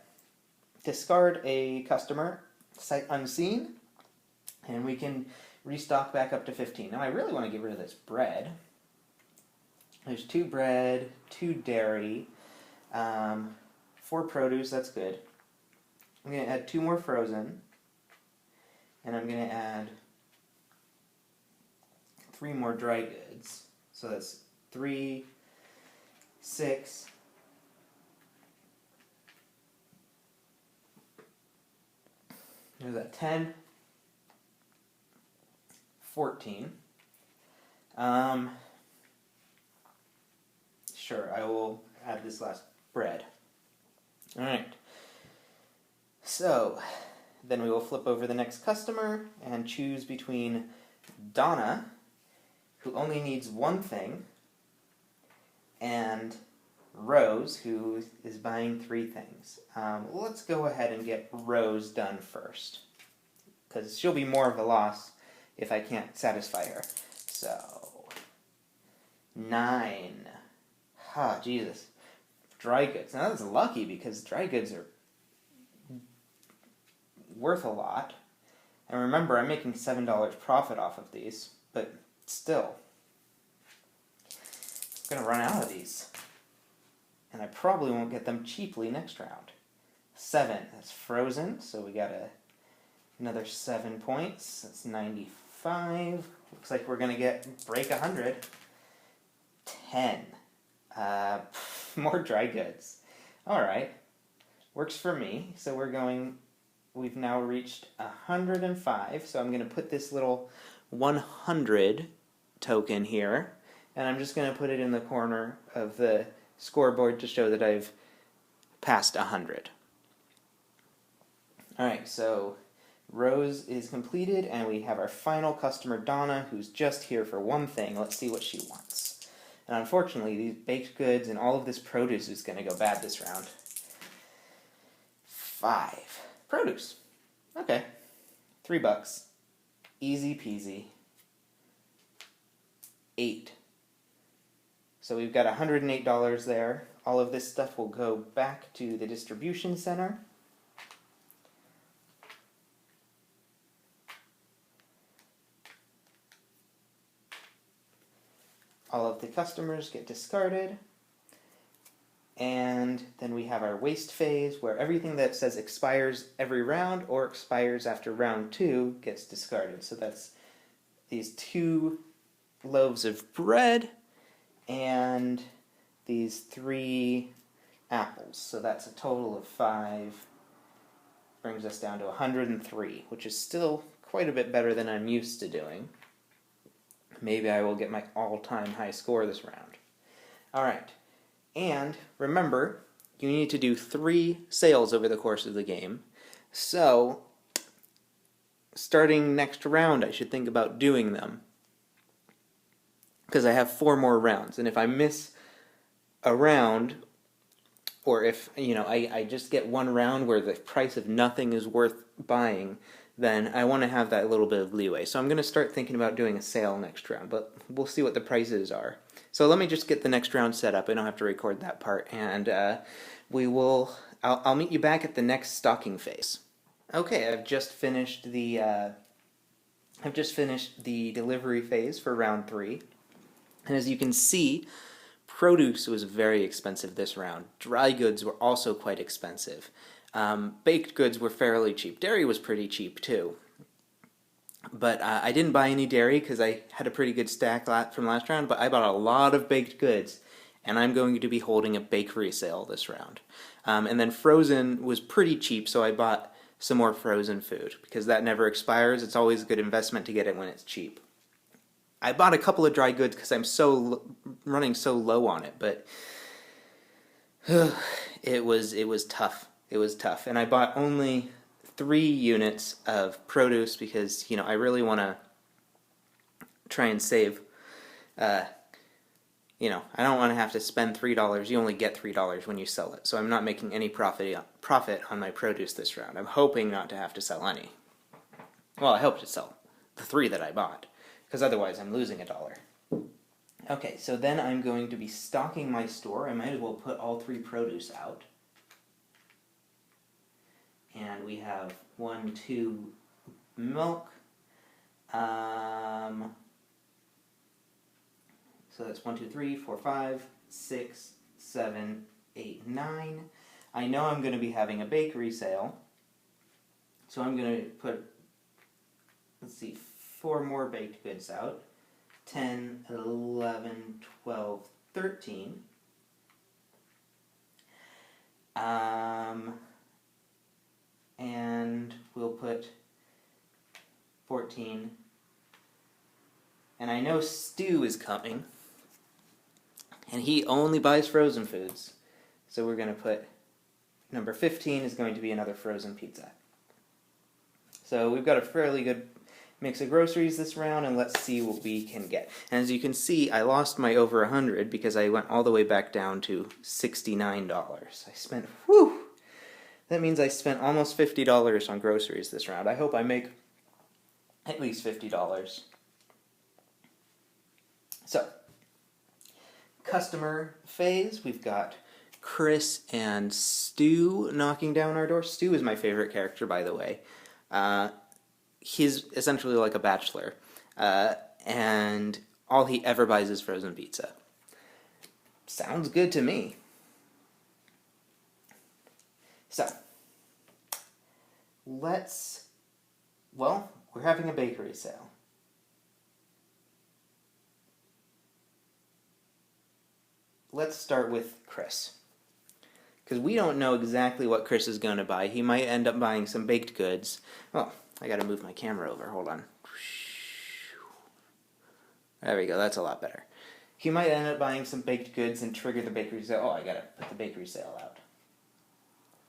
discard a customer, sight unseen, and we can restock back up to 15. Now I really want to get rid of this bread. There's 2 bread, 2 dairy, 4 produce, that's good. I'm going to add 2 more frozen, and I'm going to add 3 more dry goods. So that's 3, 6, there's that 10, 14. Sure, I will add this last bread. Alright. So, then we will flip over the next customer and choose between Donna, who only needs 1 thing, and Rose, who is buying 3 things. Let's go ahead and get Rose done first, because she'll be more of a loss if I can't satisfy her. So, 9. Ah, Jesus. Dry goods. Now that's lucky, because dry goods are worth a lot. And remember, I'm making $7 profit off of these, but still, I'm going to run out of these. And I probably won't get them cheaply next round. 7, that's frozen, so we got another 7 points. That's 95. Looks like we're going to break 100. 10. More dry goods. Alright. Works for me. So we've now reached 105. So I'm going to put this little 100 token here. And I'm just going to put it in the corner of the scoreboard to show that I've passed 100. Alright, so Rose is completed, and we have our final customer, Donna, who's just here for one thing. Let's see what she wants. And unfortunately, these baked goods and all of this produce is going to go bad this round. 5. Produce. Okay. $3. Easy peasy. 8. So we've got $108 there. All of this stuff will go back to the distribution center. All of the customers get discarded. And then we have our waste phase, where everything that says expires every round or expires after round 2 gets discarded. So that's these 2 loaves of bread and these 3 apples. So that's a total of 5. Brings us down to 103, which is still quite a bit better than I'm used to doing. Maybe I will get my all-time high score this round. Alright, and remember, you need to do 3 sales over the course of the game. So, starting next round, I should think about doing them. Because I have 4 more rounds, and if I miss a round, or if, I just get one round where the price of nothing is worth buying, then I want to have that little bit of leeway. So I'm going to start thinking about doing a sale next round, but we'll see what the prices are. So let me just get the next round set up. I don't have to record that part, and I'll meet you back at the next stocking phase. Okay, I've just finished the delivery phase for round 3, and as you can see, produce was very expensive this round. Dry goods were also quite expensive. Baked goods were fairly cheap. Dairy was pretty cheap too. But I didn't buy any dairy because I had a pretty good stack from last round, but I bought a lot of baked goods, and I'm going to be holding a bakery sale this round. And then frozen was pretty cheap, so I bought some more frozen food, because that never expires. It's always a good investment to get it when it's cheap. I bought a couple of dry goods because I'm running so low on it, but it was tough. It was tough, and I bought only 3 units of produce because, I really want to try and save. I don't want to have to spend $3. You only get $3 when you sell it, so I'm not making any profit on my produce this round. I'm hoping not to have to sell any. Well, I hope to sell the 3 that I bought, because otherwise I'm losing $1. Okay, so then I'm going to be stocking my store. I might as well put all 3 produce out. And we have 1, 2 milk. So that's 1, 2, 3, 4, 5, 6, 7, 8, 9. I know I'm going to be having a bakery sale. So I'm going to put, 4 more baked goods out. 10, 11, 12, 13. And we'll put 14. And I know Stu is coming, and he only buys frozen foods. So we're going to put number 15 is going to be another frozen pizza. So we've got a fairly good mix of groceries this round, and let's see what we can get. And as you can see, I lost my over 100 because I went all the way back down to $69. I spent, that means I spent almost $50 on groceries this round. I hope I make at least $50. So, customer phase, we've got Chris and Stu knocking down our door. Stu is my favorite character, by the way. He's essentially like a bachelor, and all he ever buys is frozen pizza. Sounds good to me. So, we're having a bakery sale. Let's start with Chris. Because we don't know exactly what Chris is going to buy. He might end up buying some baked goods. Oh, I gotta move my camera over. Hold on. There we go. That's a lot better. He might end up buying some baked goods and trigger the bakery sale. Oh, I gotta put the bakery sale out.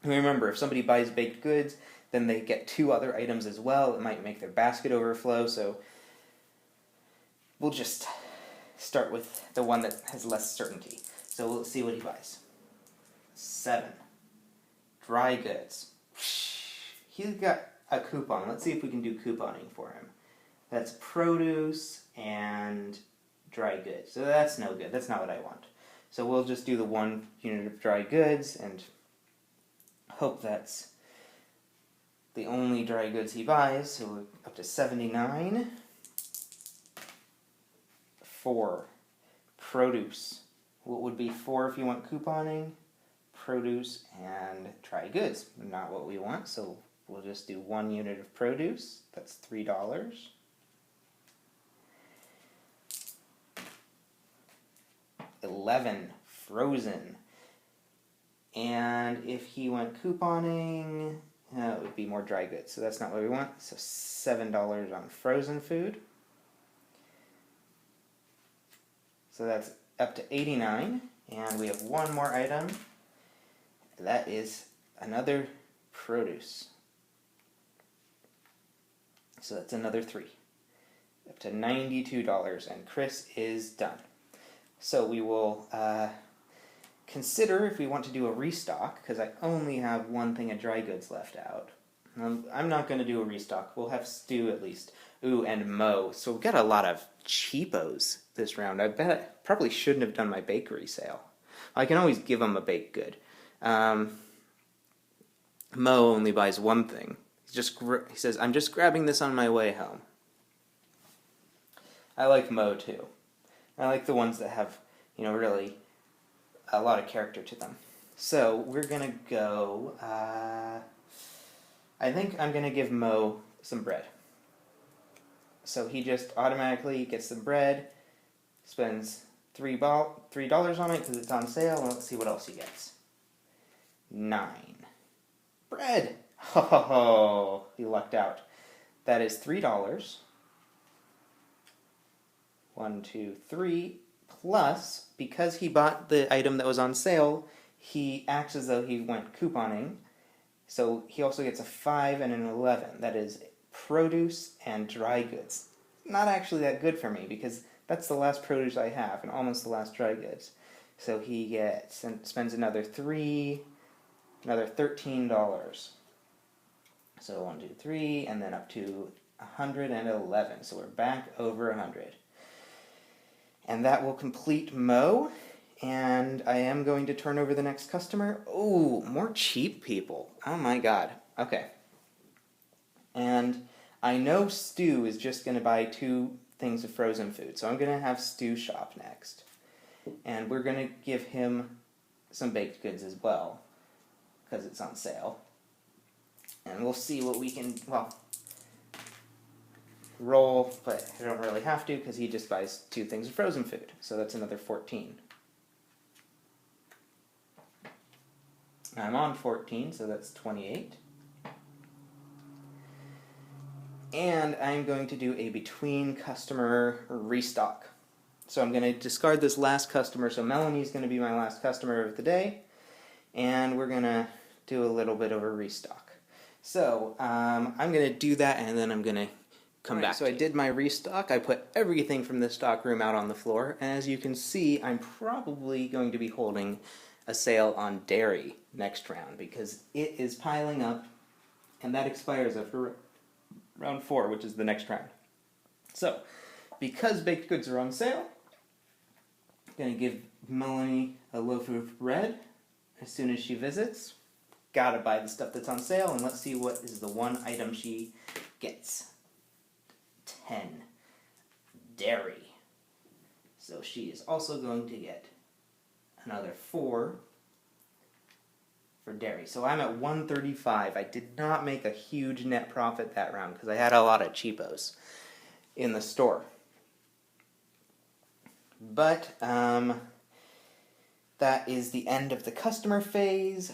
Remember, if somebody buys baked goods, then they get 2 other items as well. It might make their basket overflow, so we'll just start with the one that has less certainty. So we'll see what he buys. 7. Dry goods. He's got a coupon. Let's see if we can do couponing for him. That's produce and dry goods. So that's no good. That's not what I want. So we'll just do the 1 unit of dry goods and hope that's the only dry goods he buys. So we're up to 79. 4. Produce. What would be 4 if you want couponing? Produce and dry goods. Not what we want, so we'll just do 1 unit of produce. That's $3. 11. Frozen. And if he went couponing, it would be more dry goods, so that's not what we want. So $7 on frozen food. So that's up to 89, and we have 1 more item. That is another produce. So that's another 3. Up to $92, and Chris is done. So we will consider if we want to do a restock, because I only have 1 thing of dry goods left out. I'm not going to do a restock. We'll have Stu at least. Ooh, and Mo. So we've got a lot of cheapos this round. I bet I probably shouldn't have done my bakery sale. I can always give him a baked good. Mo only buys 1 thing. He says, I'm just grabbing this on my way home. I like Mo too. I like the ones that have, really a lot of character to them. So we're going to go, I think I'm going to give Mo some bread. So he just automatically gets some bread, spends $3 on it because it's on sale, and let's see what else he gets. 9. Bread! Ho ho ho! He lucked out. That is $3. 1, 2, 3. Plus, because he bought the item that was on sale, he acts as though he went couponing. So he also gets a 5 and an 11. That is produce and dry goods. Not actually that good for me because that's the last produce I have and almost the last dry goods. So he spends another 3, another $13. So 1, 2, 3, and then up to 111. So we're back over 100. And that will complete Mo. And I am going to turn over the next customer. Oh, more cheap people. Oh my god. Okay. And I know Stu is just going to buy 2 things of frozen food. So I'm going to have Stu shop next. And we're going to give him some baked goods as well, because it's on sale. And we'll see what we can, roll, but I don't really have to because he just buys 2 things of frozen food. So that's another 14. I'm on 14, so that's 28. And I'm going to do a between customer restock. So I'm going to discard this last customer, so Melanie's going to be my last customer of the day. And we're going to do a little bit of a restock. So I'm going to do that, and then I'm going to come back. So I did my restock. I put everything from the stock room out on the floor. And as you can see, I'm probably going to be holding a sale on dairy next round because it is piling up, and that expires after round 4, which is the next round. So, because baked goods are on sale, I'm going to give Melanie a loaf of bread as soon as she visits. Gotta buy the stuff that's on sale, and let's see what is the 1 item she gets. 10. Dairy. So she is also going to get another 4 for dairy. So I'm at 135. I did not make a huge net profit that round because I had a lot of cheapos in the store. But that is the end of the customer phase.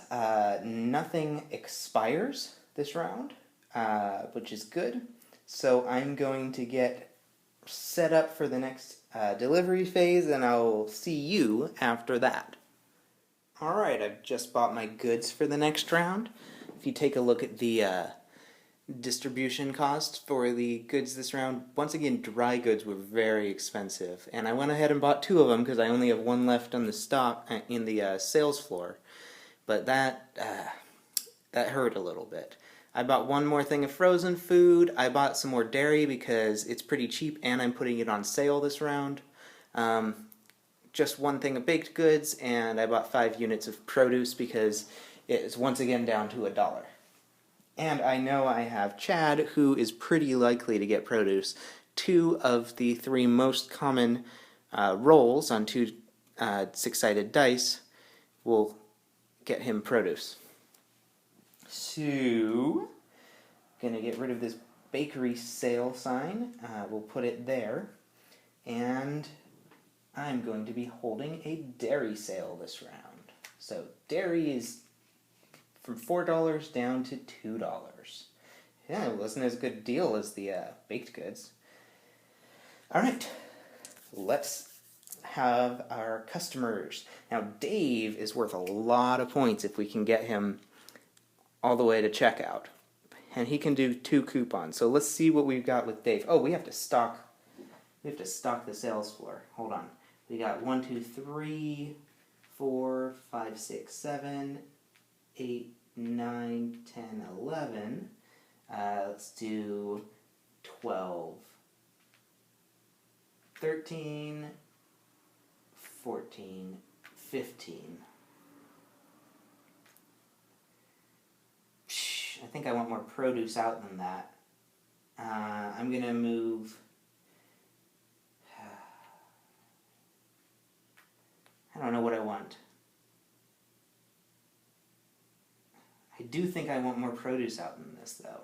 Nothing expires this round, which is good. So I'm going to get set up for the next delivery phase, and I'll see you after that. Alright, I've just bought my goods for the next round. If you take a look at the distribution cost for the goods this round, once again, dry goods were very expensive. And I went ahead and bought 2 of them because I only have 1 left on the stock in the sales floor. But that hurt a little bit. I bought 1 more thing of frozen food. I bought some more dairy because it's pretty cheap and I'm putting it on sale this round. Just 1 thing of baked goods, and I bought 5 units of produce because it's once again down to $1. And I know I have Chad, who is pretty likely to get produce. 2 of the 3 most common rolls on 2 6-sided dice will get him produce. So, gonna get rid of this bakery sale sign. We'll put it there, and I'm going to be holding a dairy sale this round. So dairy is from $4 down to $2. Yeah, it wasn't as good a deal as the baked goods. Alright, let's have our customers. Now Dave is worth a lot of points if we can get him all the way to checkout. And he can do 2 coupons. So let's see what we've got with Dave. Oh, we have to stock the sales floor. Hold on. We got 1, 2, 3, 4, 5, 6, 7, 8, 9, 10, 11. Let's do 12, 13, 14, 15. I think I want more produce out than that. I'm going to move... I don't know what I want. I do think I want more produce out than this, though.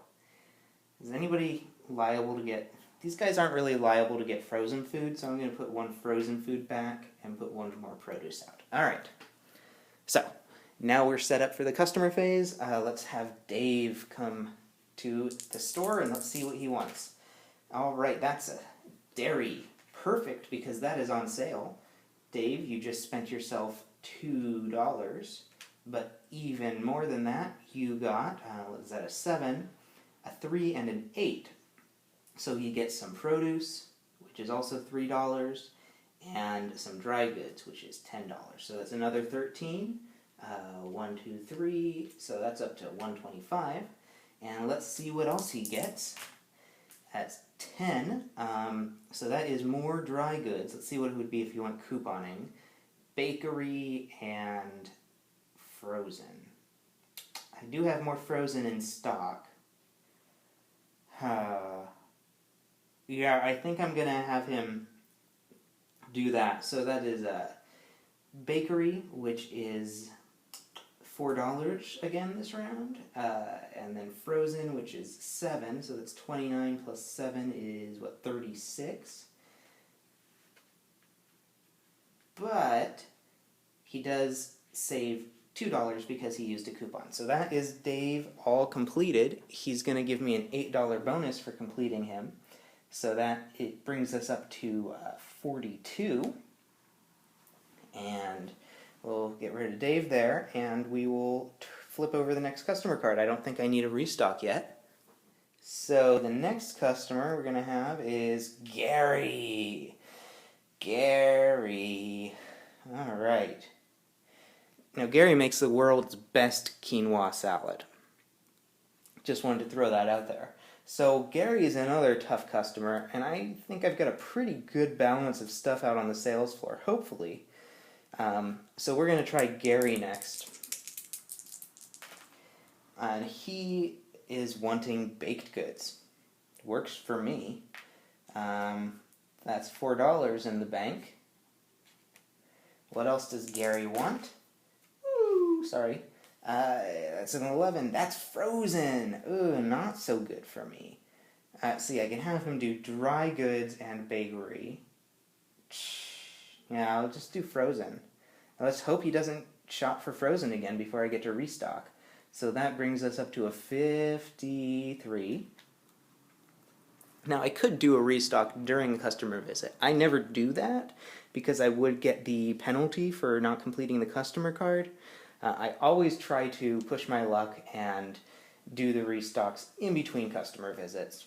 Is anybody liable to get... These guys aren't really liable to get frozen food, so I'm going to put 1 frozen food back and put 1 more produce out. Alright. So, now we're set up for the customer phase. Let's have Dave come to the store and let's see what he wants. Alright, that's a dairy. Perfect, because that is on sale. Dave, you just spent yourself $2, but even more than that, you got, is that a 7, a 3, and an 8. So you get some produce, which is also $3, and some dry goods, which is $10. So that's another 13. 1, 2, 3, so that's up to 125. And let's see what else he gets. That's 10, so that is more dry goods. Let's see what it would be if you went couponing. Bakery and frozen. I do have more frozen in stock. Yeah, I think I'm going to have him do that. So that is bakery, which is $4 again this round, and then frozen, which is 7, so that's 29 plus 7 is, what, 36? But he does save $2 because he used a coupon. So that is Dave all completed. He's going to give me an $8 bonus for completing him, so that it brings us up to 42, and we'll get rid of Dave there, and we will flip over the next customer card. I don't think I need a restock yet. So the next customer we're going to have is Gary. Gary. Alright. Now Gary makes the world's best quinoa salad. Just wanted to throw that out there. So Gary is another tough customer, and I think I've got a pretty good balance of stuff out on the sales floor, hopefully. So we're going to try Gary next. And he is wanting baked goods. Works for me. That's $4 in the bank. What else does Gary want? Ooh, sorry. That's an 11. That's frozen. Ooh, not so good for me. See, I can have him do dry goods and bakery. Yeah, I'll just do frozen. Let's hope he doesn't shop for frozen again before I get to restock. So that brings us up to a 53. Now, I could do a restock during a customer visit. I never do that because I would get the penalty for not completing the customer card. I always try to push my luck and do the restocks in between customer visits.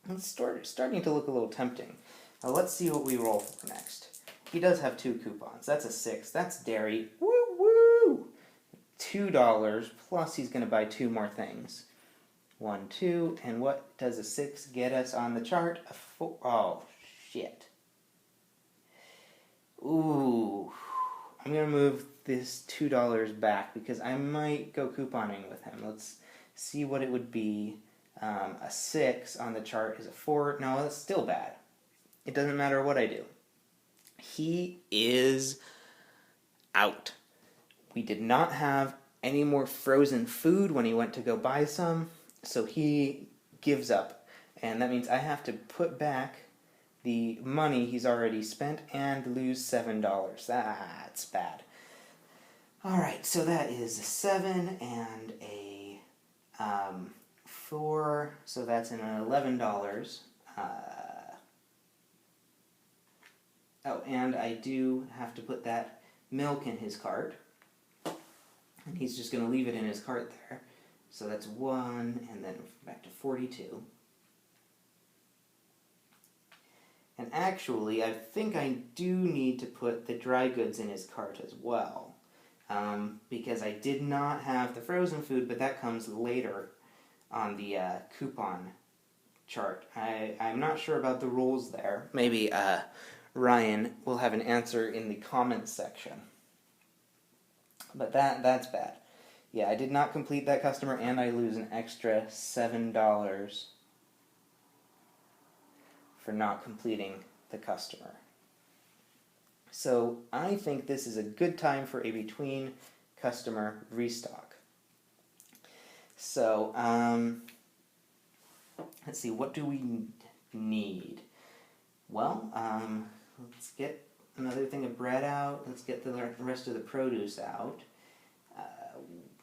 It's starting to look a little tempting. Now, let's see what we roll for next. He does have 2 coupons. That's a 6. That's dairy. Woo woo! $2, plus he's going to buy 2 more things. 1, 2, and what does a 6 get us on the chart? A 4. Oh, shit. Ooh. I'm going to move this $2 back because I might go couponing with him. Let's see what it would be. A 6 on the chart is a 4. No, that's still bad. It doesn't matter what I do. He is out. We did not have any more frozen food when he went to go buy some. So he gives up, and that means I have to put back the money he's already spent and lose $7. That's bad. Alright, so that is a 7 and a 4, so that's an $11. Oh, and I do have to put that milk in his cart, and he's just going to leave it in his cart there. So that's 1, and then back to 42. And actually, I think I do need to put the dry goods in his cart as well. Because I did not have the frozen food, but that comes later on the coupon chart. I'm not sure about the rules there. Maybe Ryan will have an answer in the comments section. But that's bad. Yeah, I did not complete that customer, and I lose an extra $7 for not completing the customer. So I think this is a good time for a between customer restock. So, let's see, what do we need? Well, let's get another thing of bread out. Let's get the rest of the produce out.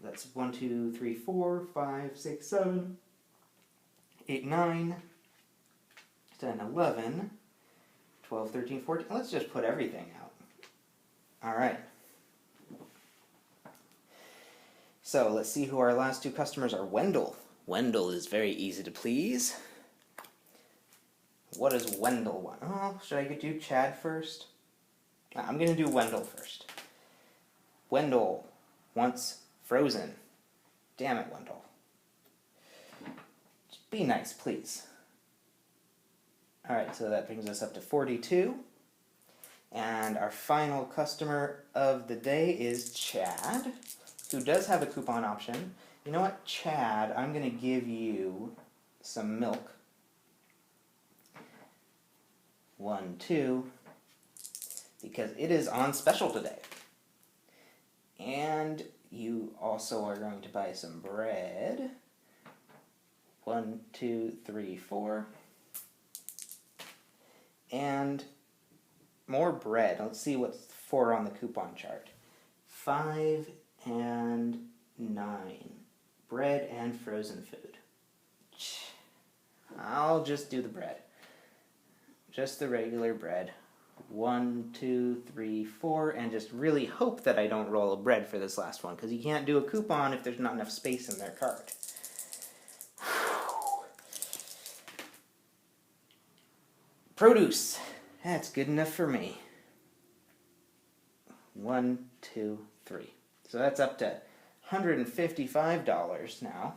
That's 1, 2, 3, 4, 5, 6, 7, 8, 9, 10, 11, 12, 13, 14. Let's just put everything out. Alright. So let's see who our last 2 customers are. Wendell. Wendell is very easy to please. What does Wendell want? Oh, should I do Chad first? I'm going to do Wendell first. Wendell wants frozen. Damn it, Wendell. Just be nice, please. Alright, so that brings us up to 42. And our final customer of the day is Chad, who does have a coupon option. You know what, Chad, I'm going to give you some milk. 1, 2, because it is on special today. And you also are going to buy some bread. 1, 2, 3, 4. And more bread. Let's see what's 4 on the coupon chart. 5 and 9. Bread and frozen food. I'll just do the bread. Just the regular bread. 1, 2, 3, 4, and just really hope that I don't roll a bread for this last one, because you can't do a coupon if there's not enough space in their cart. Produce. That's good enough for me. 1, 2, 3. So that's up to $155 now,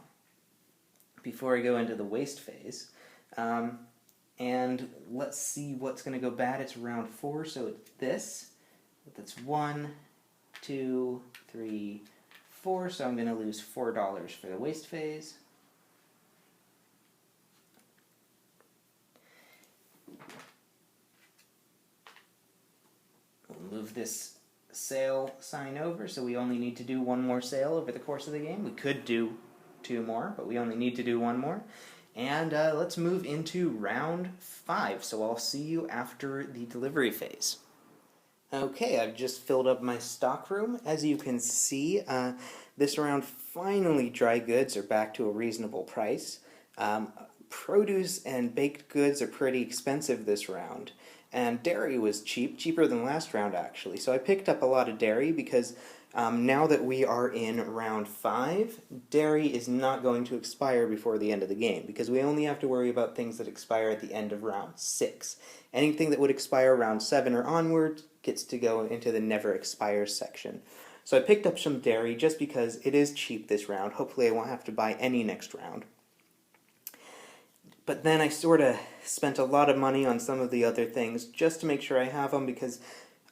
before I go into the waste phase. And let's see what's going to go bad. It's round 4, so it's this. That's 1, 2, 3, 4, so I'm going to lose $4 for the waste phase. We'll move this sale sign over, so we only need to do 1 more sale over the course of the game. We could do 2 more, but we only need to do 1 more. And let's move into round 5, so I'll see you after the delivery phase. Okay, I've just filled up my stock room. As you can see, this round finally dry goods are back to a reasonable price. produce and baked goods are pretty expensive this round, and dairy was cheap, cheaper than last round actually. So I picked up a lot of dairy because now that we are in round 5, dairy is not going to expire before the end of the game, because we only have to worry about things that expire at the end of round 6. Anything that would expire round 7 or onward gets to go into the never expires section. So I picked up some dairy just because it is cheap this round. Hopefully I won't have to buy any next round. But then I sort of spent a lot of money on some of the other things just to make sure I have them, because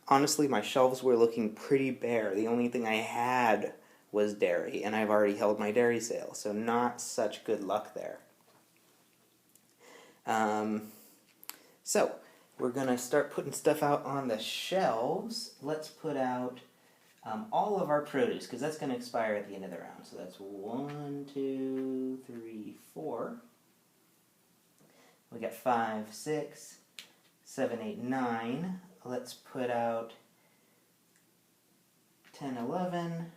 honestly my shelves were looking pretty bare. The only thing I had was dairy, and I've already held my dairy sale, so not such good luck there. So we're going to start putting stuff out on the shelves. Let's put out all of our produce, because that's going to expire at the end of the round. So that's 1, 2, 3, 4. We got 5, 6, 7, 8, 9. Let's put out 10, 11,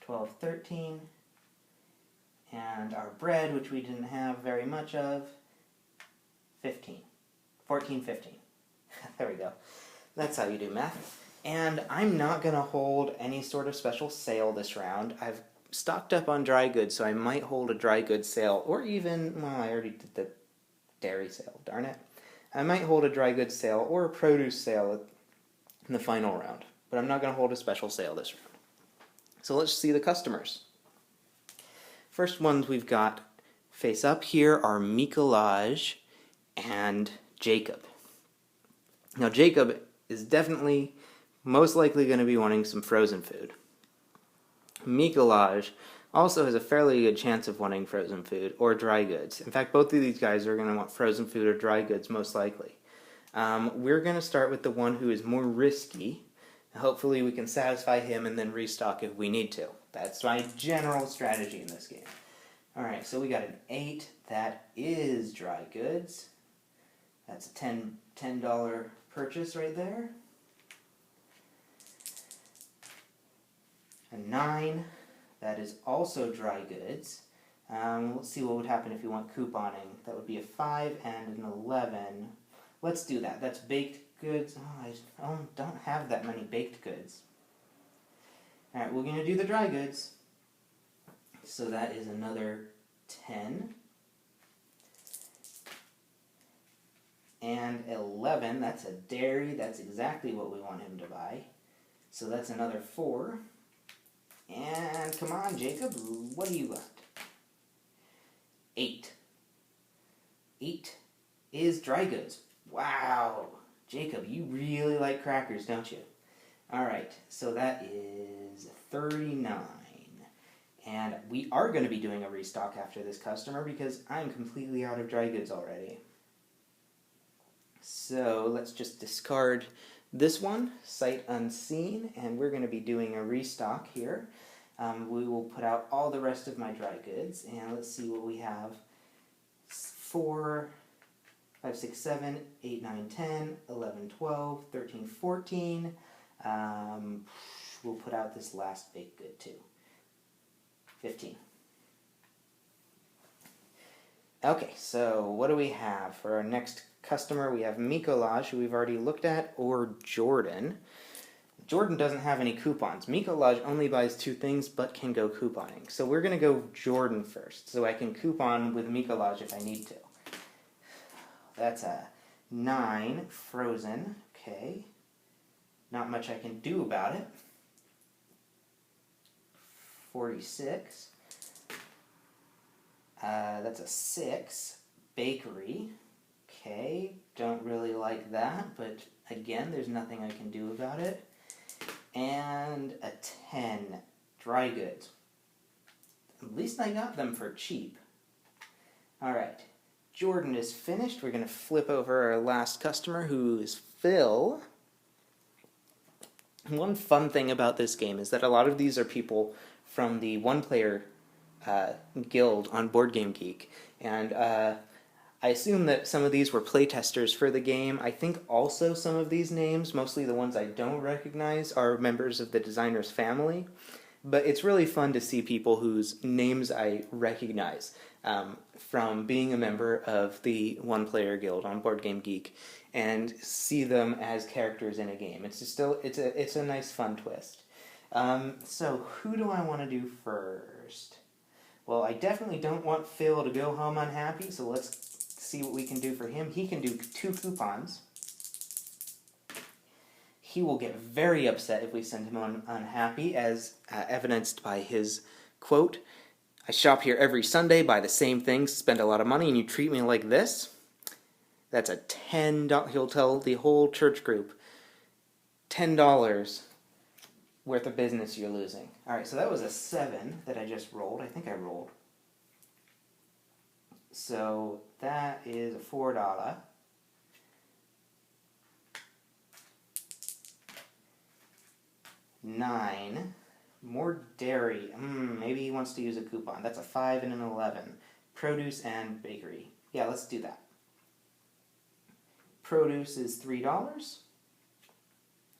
12, 13. And our bread, which we didn't have very much of, 15. 14, 15. There we go. That's how you do math. And I'm not going to hold any sort of special sale this round. I've stocked up on dry goods, so I might hold a dry goods sale, or even, well, I already did the dairy sale, darn it. I might hold a dry goods sale or a produce sale in the final round, but I'm not going to hold a special sale this round. So let's see the customers. First ones we've got face up here are Mikolaj and Jacob. Now Jacob is definitely most likely going to be wanting some frozen food. Mikolaj also has a fairly good chance of wanting frozen food or dry goods. In fact, both of these guys are going to want frozen food or dry goods most likely. We're going to start with the one who is more risky. Hopefully we can satisfy him and then restock if we need to. That's my general strategy in this game. Alright, so we got an 8. That is dry goods. That's a $10 purchase right there. A 9, that is also dry goods. Let's see what would happen if you want couponing. That would be a 5 and an 11. Let's do that. That's baked goods. Oh, I don't have that many baked goods. Alright, we're going to do the dry goods. So that is another 10. And 11, that's a dairy. That's exactly what we want him to buy. So that's another 4. And come on, Jacob, what do you got? 8. 8 is dry goods. Wow. Jacob, you really like crackers, don't you? Alright, so that is 39. And we are going to be doing a restock after this customer because I'm completely out of dry goods already. So let's just discard this one, sight unseen, and we're going to be doing a restock here. We will put out all the rest of my dry goods, and let's see what we have. 4, 5, 6, 7, 8, 9, 10, 11, 12, 13, 14. We'll put out this last baked good too. 15. Okay, so what do we have for our next customer? We have Mikolaj, who we've already looked at, or Jordan. Jordan doesn't have any coupons. Mikolaj only buys 2 things, but can go couponing. So we're going to go Jordan first, so I can coupon with Mikolaj if I need to. That's a 9, frozen. Okay. Not much I can do about it. 46. That's a 6, bakery. Okay, don't really like that, but again, there's nothing I can do about it. And a 10, dry goods. At least I got them for cheap. Alright, Jordan is finished. We're going to flip over our last customer, who is Phil. One fun thing about this game is that a lot of these are people from the one-player guild on BoardGameGeek, and I assume that some of these were playtesters for the game. I think also some of these names, mostly the ones I don't recognize, are members of the designer's family. But it's really fun to see people whose names I recognize from being a member of the One Player Guild on BoardGameGeek, and see them as characters in a game. It's a nice fun twist. So who do I want to do first? Well, I definitely don't want Phil to go home unhappy, so let's see what we can do for him. He can do 2 coupons. He will get very upset if we send him unhappy, as evidenced by his quote, "I shop here every Sunday, buy the same things, spend a lot of money, and you treat me like this?" That's a $10, he'll tell the whole church group, $10 worth of business you're losing. Alright, so that was a 7 that I just rolled. I think I rolled. So that is a $4. $9. More dairy. Maybe he wants to use a coupon. That's a 5 and an 11. Produce and bakery. Yeah, let's do that. Produce is $3.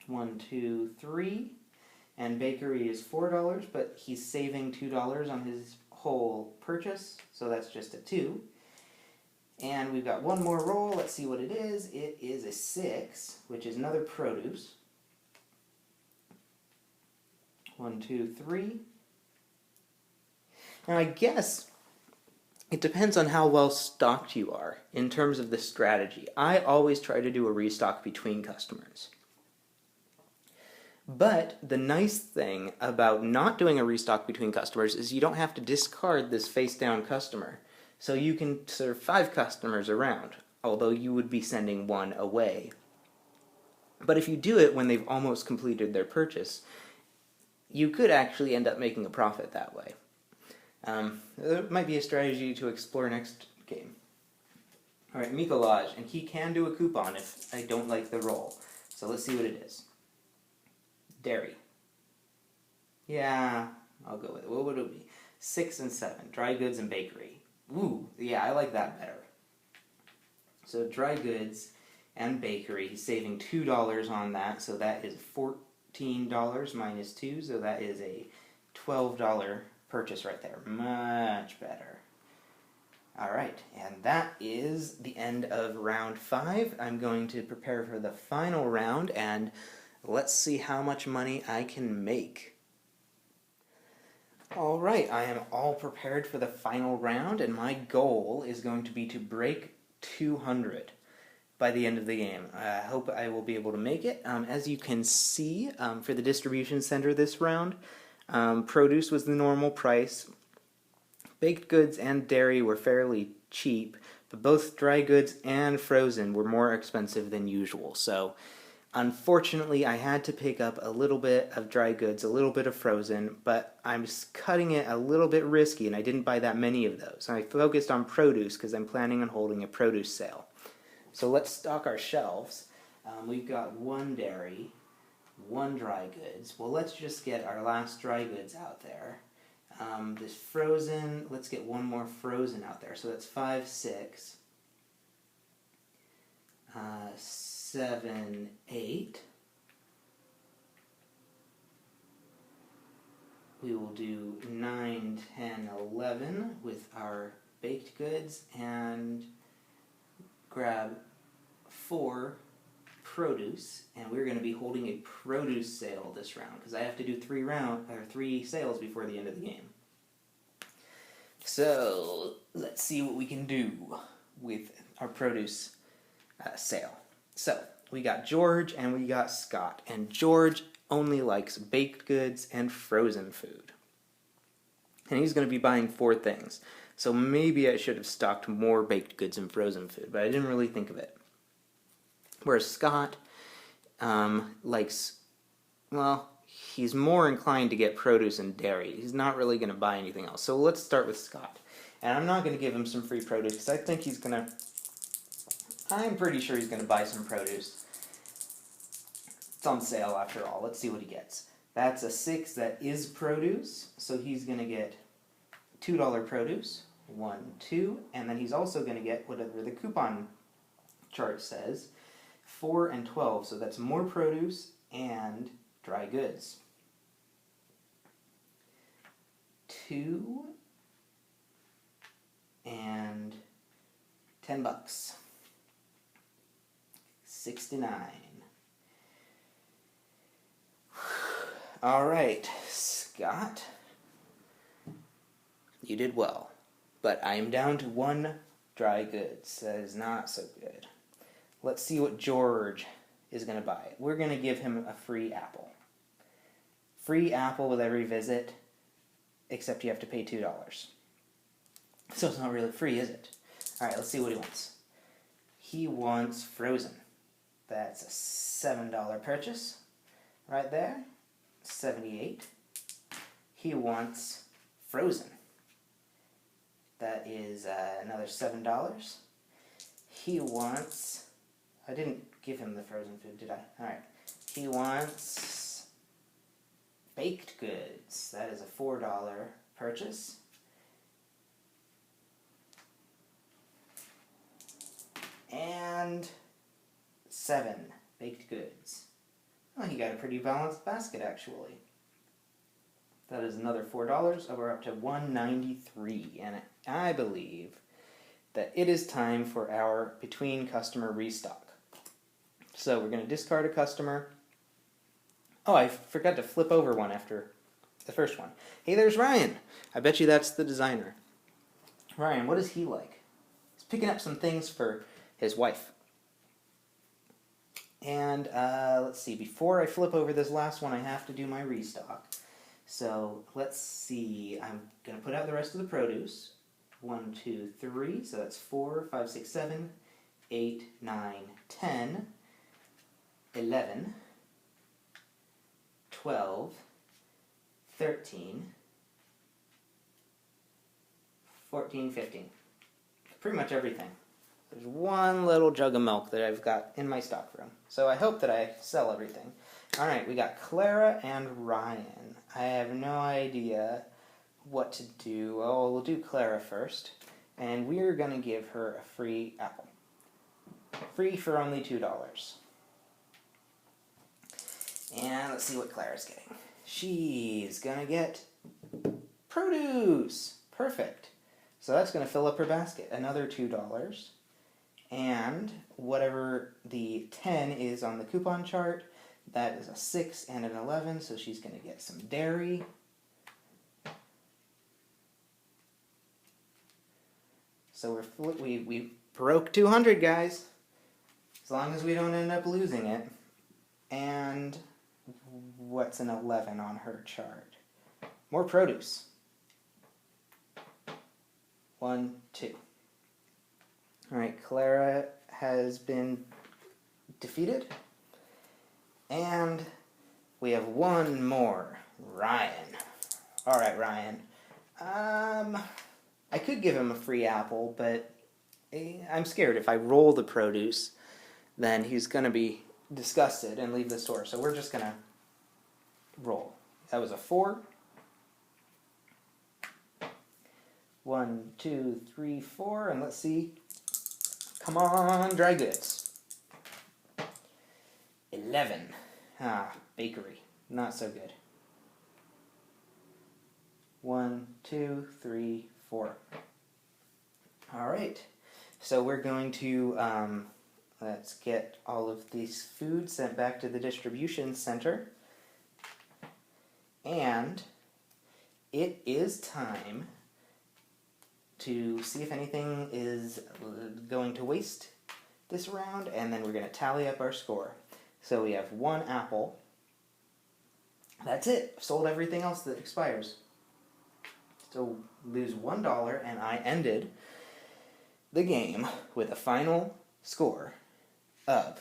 1, 2, 3. And bakery is $4, but he's saving $2 on his whole purchase, so that's just a 2. And we've got one more roll. Let's see what it is. It is a 6, which is another produce. 1, 2, 3. Now I guess it depends on how well stocked you are in terms of the strategy. I always try to do a restock between customers. But the nice thing about not doing a restock between customers is you don't have to discard this face-down customer. So you can serve 5 customers around, although you would be sending 1 away. But if you do it when they've almost completed their purchase, you could actually end up making a profit that way. There might be a strategy to explore next game. Alright, Mikolaj, and he can do a coupon if I don't like the roll. So let's see what it is. Dairy. Yeah, I'll go with it. What would it be? 6 and 7. Dry goods and bakery. Ooh, yeah, I like that better. So dry goods and bakery. He's saving $2 on that, so that is $14 minus 2, so that is a $12 purchase right there. Much better. Alright, and that is the end of round 5. I'm going to prepare for the final round, and let's see how much money I can make. Alright, I am all prepared for the final round, and my goal is going to be to break 200 by the end of the game. I hope I will be able to make it. As you can see, for the distribution center this round, produce was the normal price. Baked goods and dairy were fairly cheap, but both dry goods and frozen were more expensive than usual. So, unfortunately, I had to pick up a little bit of dry goods, a little bit of frozen, but I'm cutting it a little bit risky, and I didn't buy that many of those. I focused on produce because I'm planning on holding a produce sale. So let's stock our shelves. We've got 1 dairy, 1 dry goods. Well, let's just get our last dry goods out there. This frozen, let's get 1 more frozen out there. So that's 5, 6, 7, 8. We will do 9, 10, 11 with our baked goods, and grab 4 produce, and we're going to be holding a produce sale this round because I have to do 3 sales before the end of the game. So let's see what we can do with our produce sale. So we got George and we got Scott, and George only likes baked goods and frozen food, and he's going to be buying 4 things. So maybe I should have stocked more baked goods and frozen food, but I didn't really think of it. Whereas Scott likes, well, he's more inclined to get produce and dairy. He's not really going to buy anything else. So let's start with Scott. And I'm not going to give him some free produce because I think he's going to, I'm pretty sure he's going to buy some produce. It's on sale after all. Let's see what he gets. That's a 6 that is produce, so he's going to get $2 produce, 1, 2, and then he's also going to get whatever the coupon chart says, 4 and 12, so that's more produce and dry goods. 2 and $10. 69. All right, Scott, you did well, but I am down to 1 dry goods. That is not so good. Let's see what George is going to buy. We're going to give him a free apple. Free apple with every visit, except you have to pay $2. So it's not really free, is it? All right, let's see what he wants. He wants Frozen. That's a $7 purchase right there. 78. He wants Frozen. That is another $7. He wants... I didn't give him the frozen food, did I? Alright. He wants baked goods. That is a $4 purchase. And 7 baked goods. Well, he got a pretty balanced basket, actually. That is another $4, so we're up to $193, and I believe that it is time for our between customer restock. So we're going to discard a customer. Oh, I forgot to flip over one after the first one. Hey, there's Ryan. I bet you that's the designer. Ryan, what is he like? He's picking up some things for his wife. And let's see, before I flip over this last one, I have to do my restock. So let's see, I'm going to put out the rest of the produce. 1, 2, 3, so that's 4, 5, 6, 7, 8, 9, 10, 11, 12, 13, 14, 15. Pretty much everything. There's one little jug of milk that I've got in my stock room. So I hope that I sell everything. Alright, we got Clara and Ryan. I have no idea what to do. Oh, we'll do Clara first. And we're going to give her a free apple. Free for only $2. And let's see what Clara's getting. She's going to get produce. Perfect. So that's going to fill up her basket. Another $2. And whatever the 10 is on the coupon chart, that is a 6 and an 11, so she's going to get some dairy. So we broke 200, guys. As long as we don't end up losing it. And what's an 11 on her chart? More produce. 1, 2. Alright, Clara has been defeated. And we have one more. Ryan. Alright, Ryan. I could give him a free apple, but I'm scared if I roll the produce, then he's going to be disgusted and leave the store. So we're just going to roll. That was a 4. 1, 2, 3, 4, and let's see. Come on, dry goods. 11. Ah, bakery. Not so good. 1, 2, 3, 4. All right. So we're going to, let's get all of these food sent back to the distribution center. And it is time to see if anything is going to waste this round, and then we're going to tally up our score. So we have 1 apple. That's it. Sold everything else that expires. So lose $1, and I ended the game with a final score of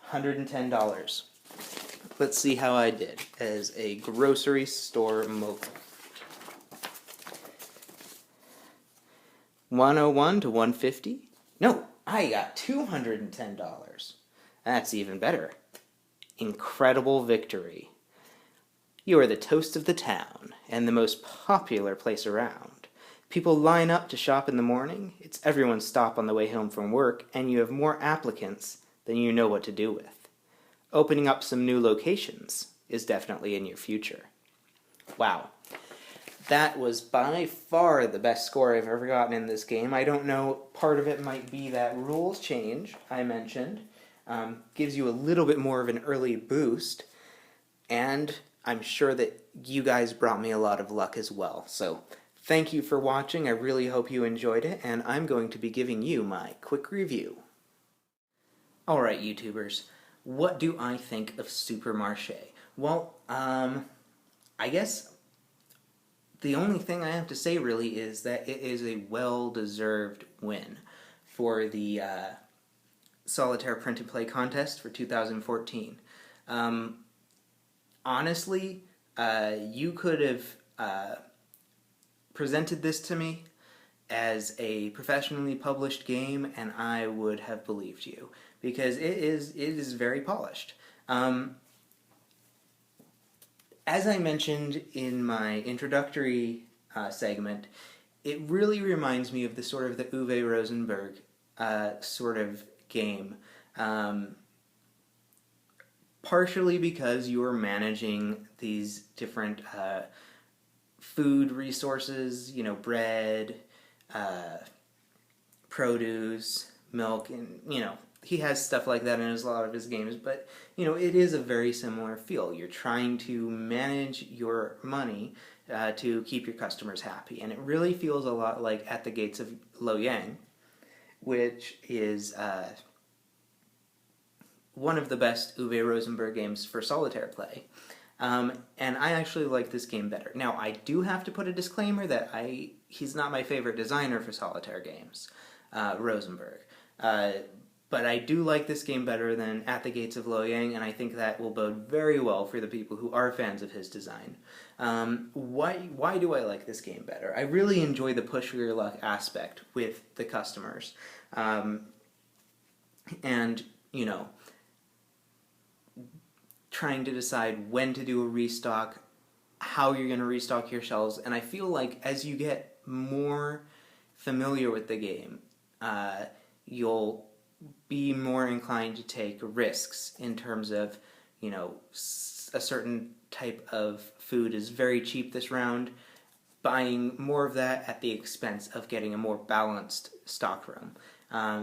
$110. Let's see how I did as a grocery store mogul. 101 to 150? No, I got $210. That's even better. Incredible victory. You are the toast of the town and the most popular place around. People line up to shop in the morning. It's everyone's stop on the way home from work, and you have more applicants than you know what to do with. Opening up some new locations is definitely in your future. Wow. that was by far the best score I've ever gotten in this game. I don't know, part of it might be that rules change I mentioned. Gives you a little bit more of an early boost, and I'm sure that you guys brought me a lot of luck as well. So thank you for watching. I really hope you enjoyed it, and I'm going to be giving you my quick review. Alright, YouTubers, what do I think of Supermarché? Well, I guess the only thing I have to say really is that it is a well-deserved win for the Solitaire Print and Play contest for 2014. Honestly, you could have presented this to me as a professionally published game, and I would have believed you, because it is very polished. As I mentioned in my introductory segment, it really reminds me of the sort of the Uwe Rosenberg sort of game. Partially because you are managing these different food resources, you know, bread, produce, milk, and, you know, he has stuff like that in a lot of his games, but, you know, it is a very similar feel. You're trying to manage your money to keep your customers happy, and it really feels a lot like At the Gates of Loyang, which is one of the best Uwe Rosenberg games for solitaire play. And I actually like this game better. Now, I do have to put a disclaimer that he's not my favorite designer for solitaire games, Rosenberg. But I do like this game better than At the Gates of Loyang, and I think that will bode very well for the people who are fans of his design. Why do I like this game better? I really enjoy the push your luck aspect with the customers. And, you know, trying to decide when to do a restock, how you're going to restock your shelves, and I feel like as you get more familiar with the game, you'll be more inclined to take risks in terms of, you know, a certain type of food is very cheap this round, buying more of that at the expense of getting a more balanced stock room.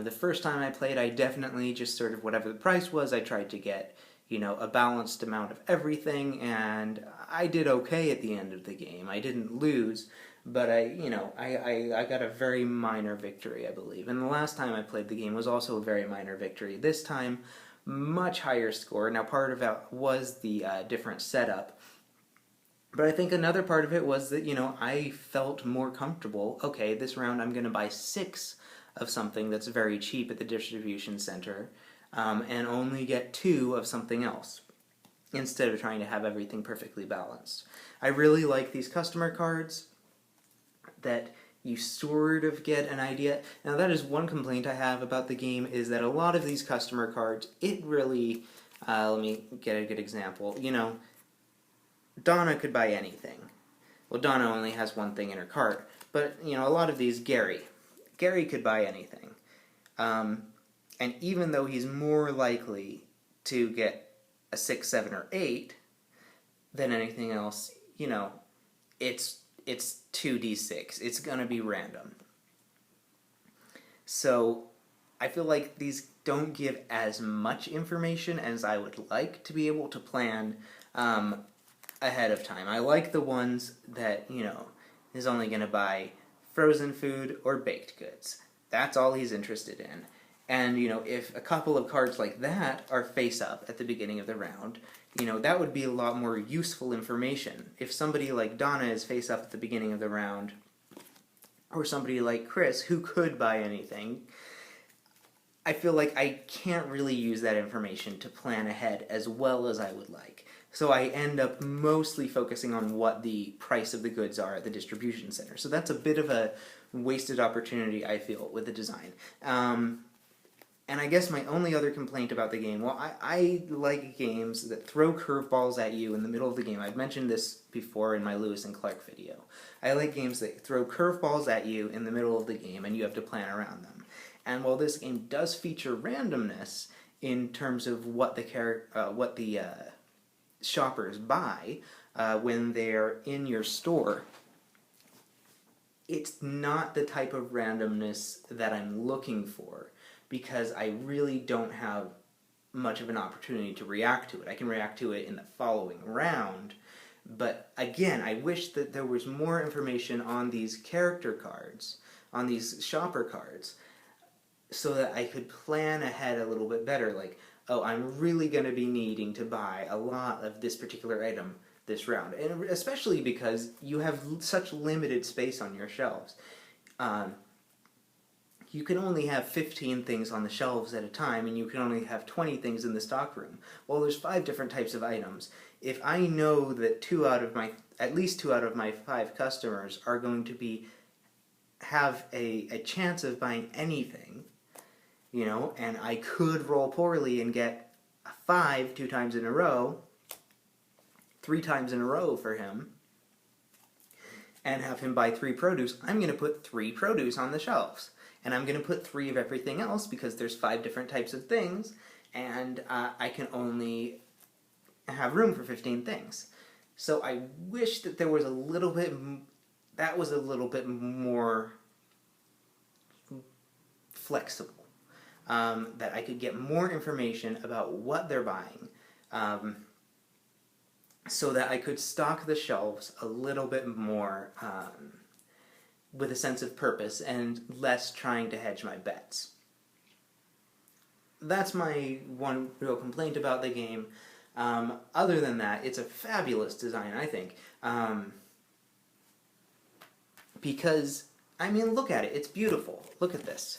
The first time I played, I definitely just sort of whatever the price was, I tried to get, you know, a balanced amount of everything, and I did okay at the end of the game. I didn't lose, but I got a very minor victory, I believe. And the last time I played the game was also a very minor victory. This time, much higher score. Now, part of it was the different setup, but I think another part of it was that, you know, I felt more comfortable. Okay, this round I'm going to buy 6 of something that's very cheap at the distribution center, and only get 2 of something else, instead of trying to have everything perfectly balanced. I really like these customer cards that you sort of get an idea. Now, that is one complaint I have about the game, is that a lot of these customer cards, it really, let me get a good example. You know, Donna could buy anything. Well, Donna only has one thing in her cart, but, you know, a lot of these, Gary could buy anything. And even though he's more likely to get a 6, 7, or 8 than anything else, you know, it's 2d6. It's gonna be random. So I feel like these don't give as much information as I would like to be able to plan ahead of time. I like the ones that, you know, is only gonna buy frozen food or baked goods. That's all he's interested in. And, you know, if a couple of cards like that are face-up at the beginning of the round, you know, that would be a lot more useful information. If somebody like Donna is face-up at the beginning of the round, or somebody like Chris, who could buy anything, I feel like I can't really use that information to plan ahead as well as I would like. So I end up mostly focusing on what the price of the goods are at the distribution center. So that's a bit of a wasted opportunity, I feel, with the design. And I guess my only other complaint about the game, well, I like games that throw curveballs at you in the middle of the game. I've mentioned this before in my Lewis and Clark video. I like games that throw curveballs at you in the middle of the game and you have to plan around them. And while this game does feature randomness in terms of what the shoppers buy when they're in your store, it's not the type of randomness that I'm looking for, because I really don't have much of an opportunity to react to it. I can react to it in the following round, but again, I wish that there was more information on these character cards, on these shopper cards, so that I could plan ahead a little bit better, like, oh, I'm really going to be needing to buy a lot of this particular item this round, and especially because you have such limited space on your shelves. You can only have 15 things on the shelves at a time, and you can only have 20 things in the stockroom. Well, there's 5 different types of items. If I know that at least two out of my 5 customers are going to have a chance of buying anything, you know, and I could roll poorly and get a 5 2 times in a row, 3 times in a row for him, and have him buy 3 produce, I'm going to put 3 produce on the shelves. And I'm going to put 3 of everything else, because there's 5 different types of things, and I can only have room for 15 things. So I wish that there was a little bit more flexible, that I could get more information about what they're buying, so that I could stock the shelves a little bit more with a sense of purpose and less trying to hedge my bets. That's my one real complaint about the game. Other than that, it's a fabulous design, I think. Because, I mean, look at it. It's beautiful. Look at this.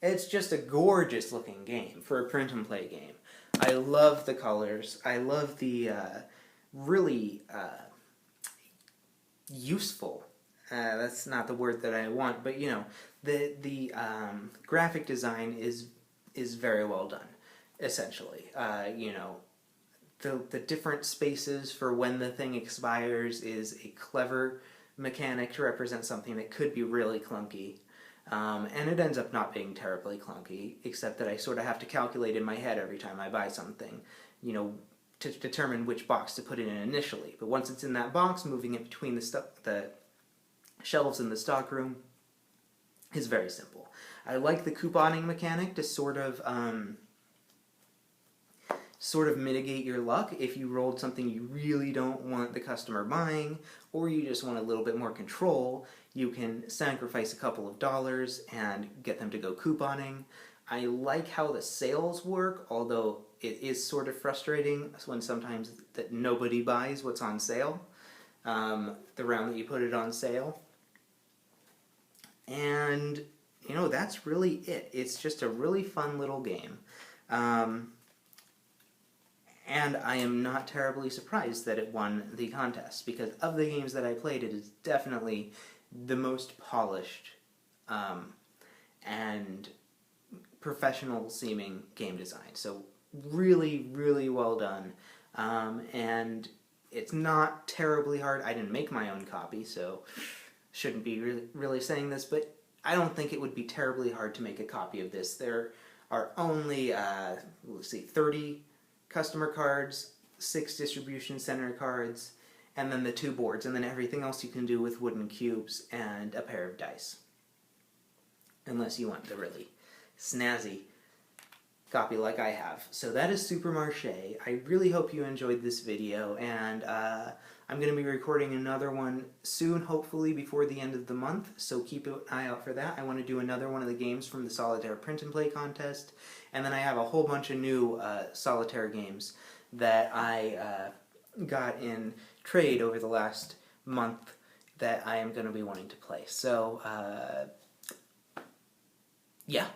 It's just a gorgeous looking game for a print and play game. I love the colors. I love the really useful, that's not the word that I want, but you know, the graphic design is very well done, essentially. You know, the different spaces for when the thing expires is a clever mechanic to represent something that could be really clunky. And it ends up not being terribly clunky, except that I sort of have to calculate in my head every time I buy something, you know, to determine which box to put it in initially. But once it's in that box, moving it between the shelves in the stockroom is very simple. I like the couponing mechanic to sort of mitigate your luck if you rolled something you really don't want the customer buying, or you just want a little bit more control. You can sacrifice a couple of dollars and get them to go couponing. I like how the sales work, although it is sort of frustrating when sometimes that nobody buys what's on sale, the round that you put it on sale. And, you know, that's really it. It's just a really fun little game. And I am not terribly surprised that it won the contest, because of the games that I played, it is definitely the most polished and professional-seeming game design. So really, really well done. And it's not terribly hard. I didn't make my own copy, so shouldn't be really saying this, but I don't think it would be terribly hard to make a copy of this. There are only, 30 customer cards, 6 distribution center cards, and then the 2 boards, and then everything else you can do with wooden cubes and a pair of dice. Unless you want the really snazzy copy like I have. So that is Supermarché. I really hope you enjoyed this video, and I'm going to be recording another one soon, hopefully before the end of the month, so keep an eye out for that. I want to do another one of the games from the Solitaire Print and Play contest, and then I have a whole bunch of new Solitaire games that I got in trade over the last month that I am going to be wanting to play. So, yeah.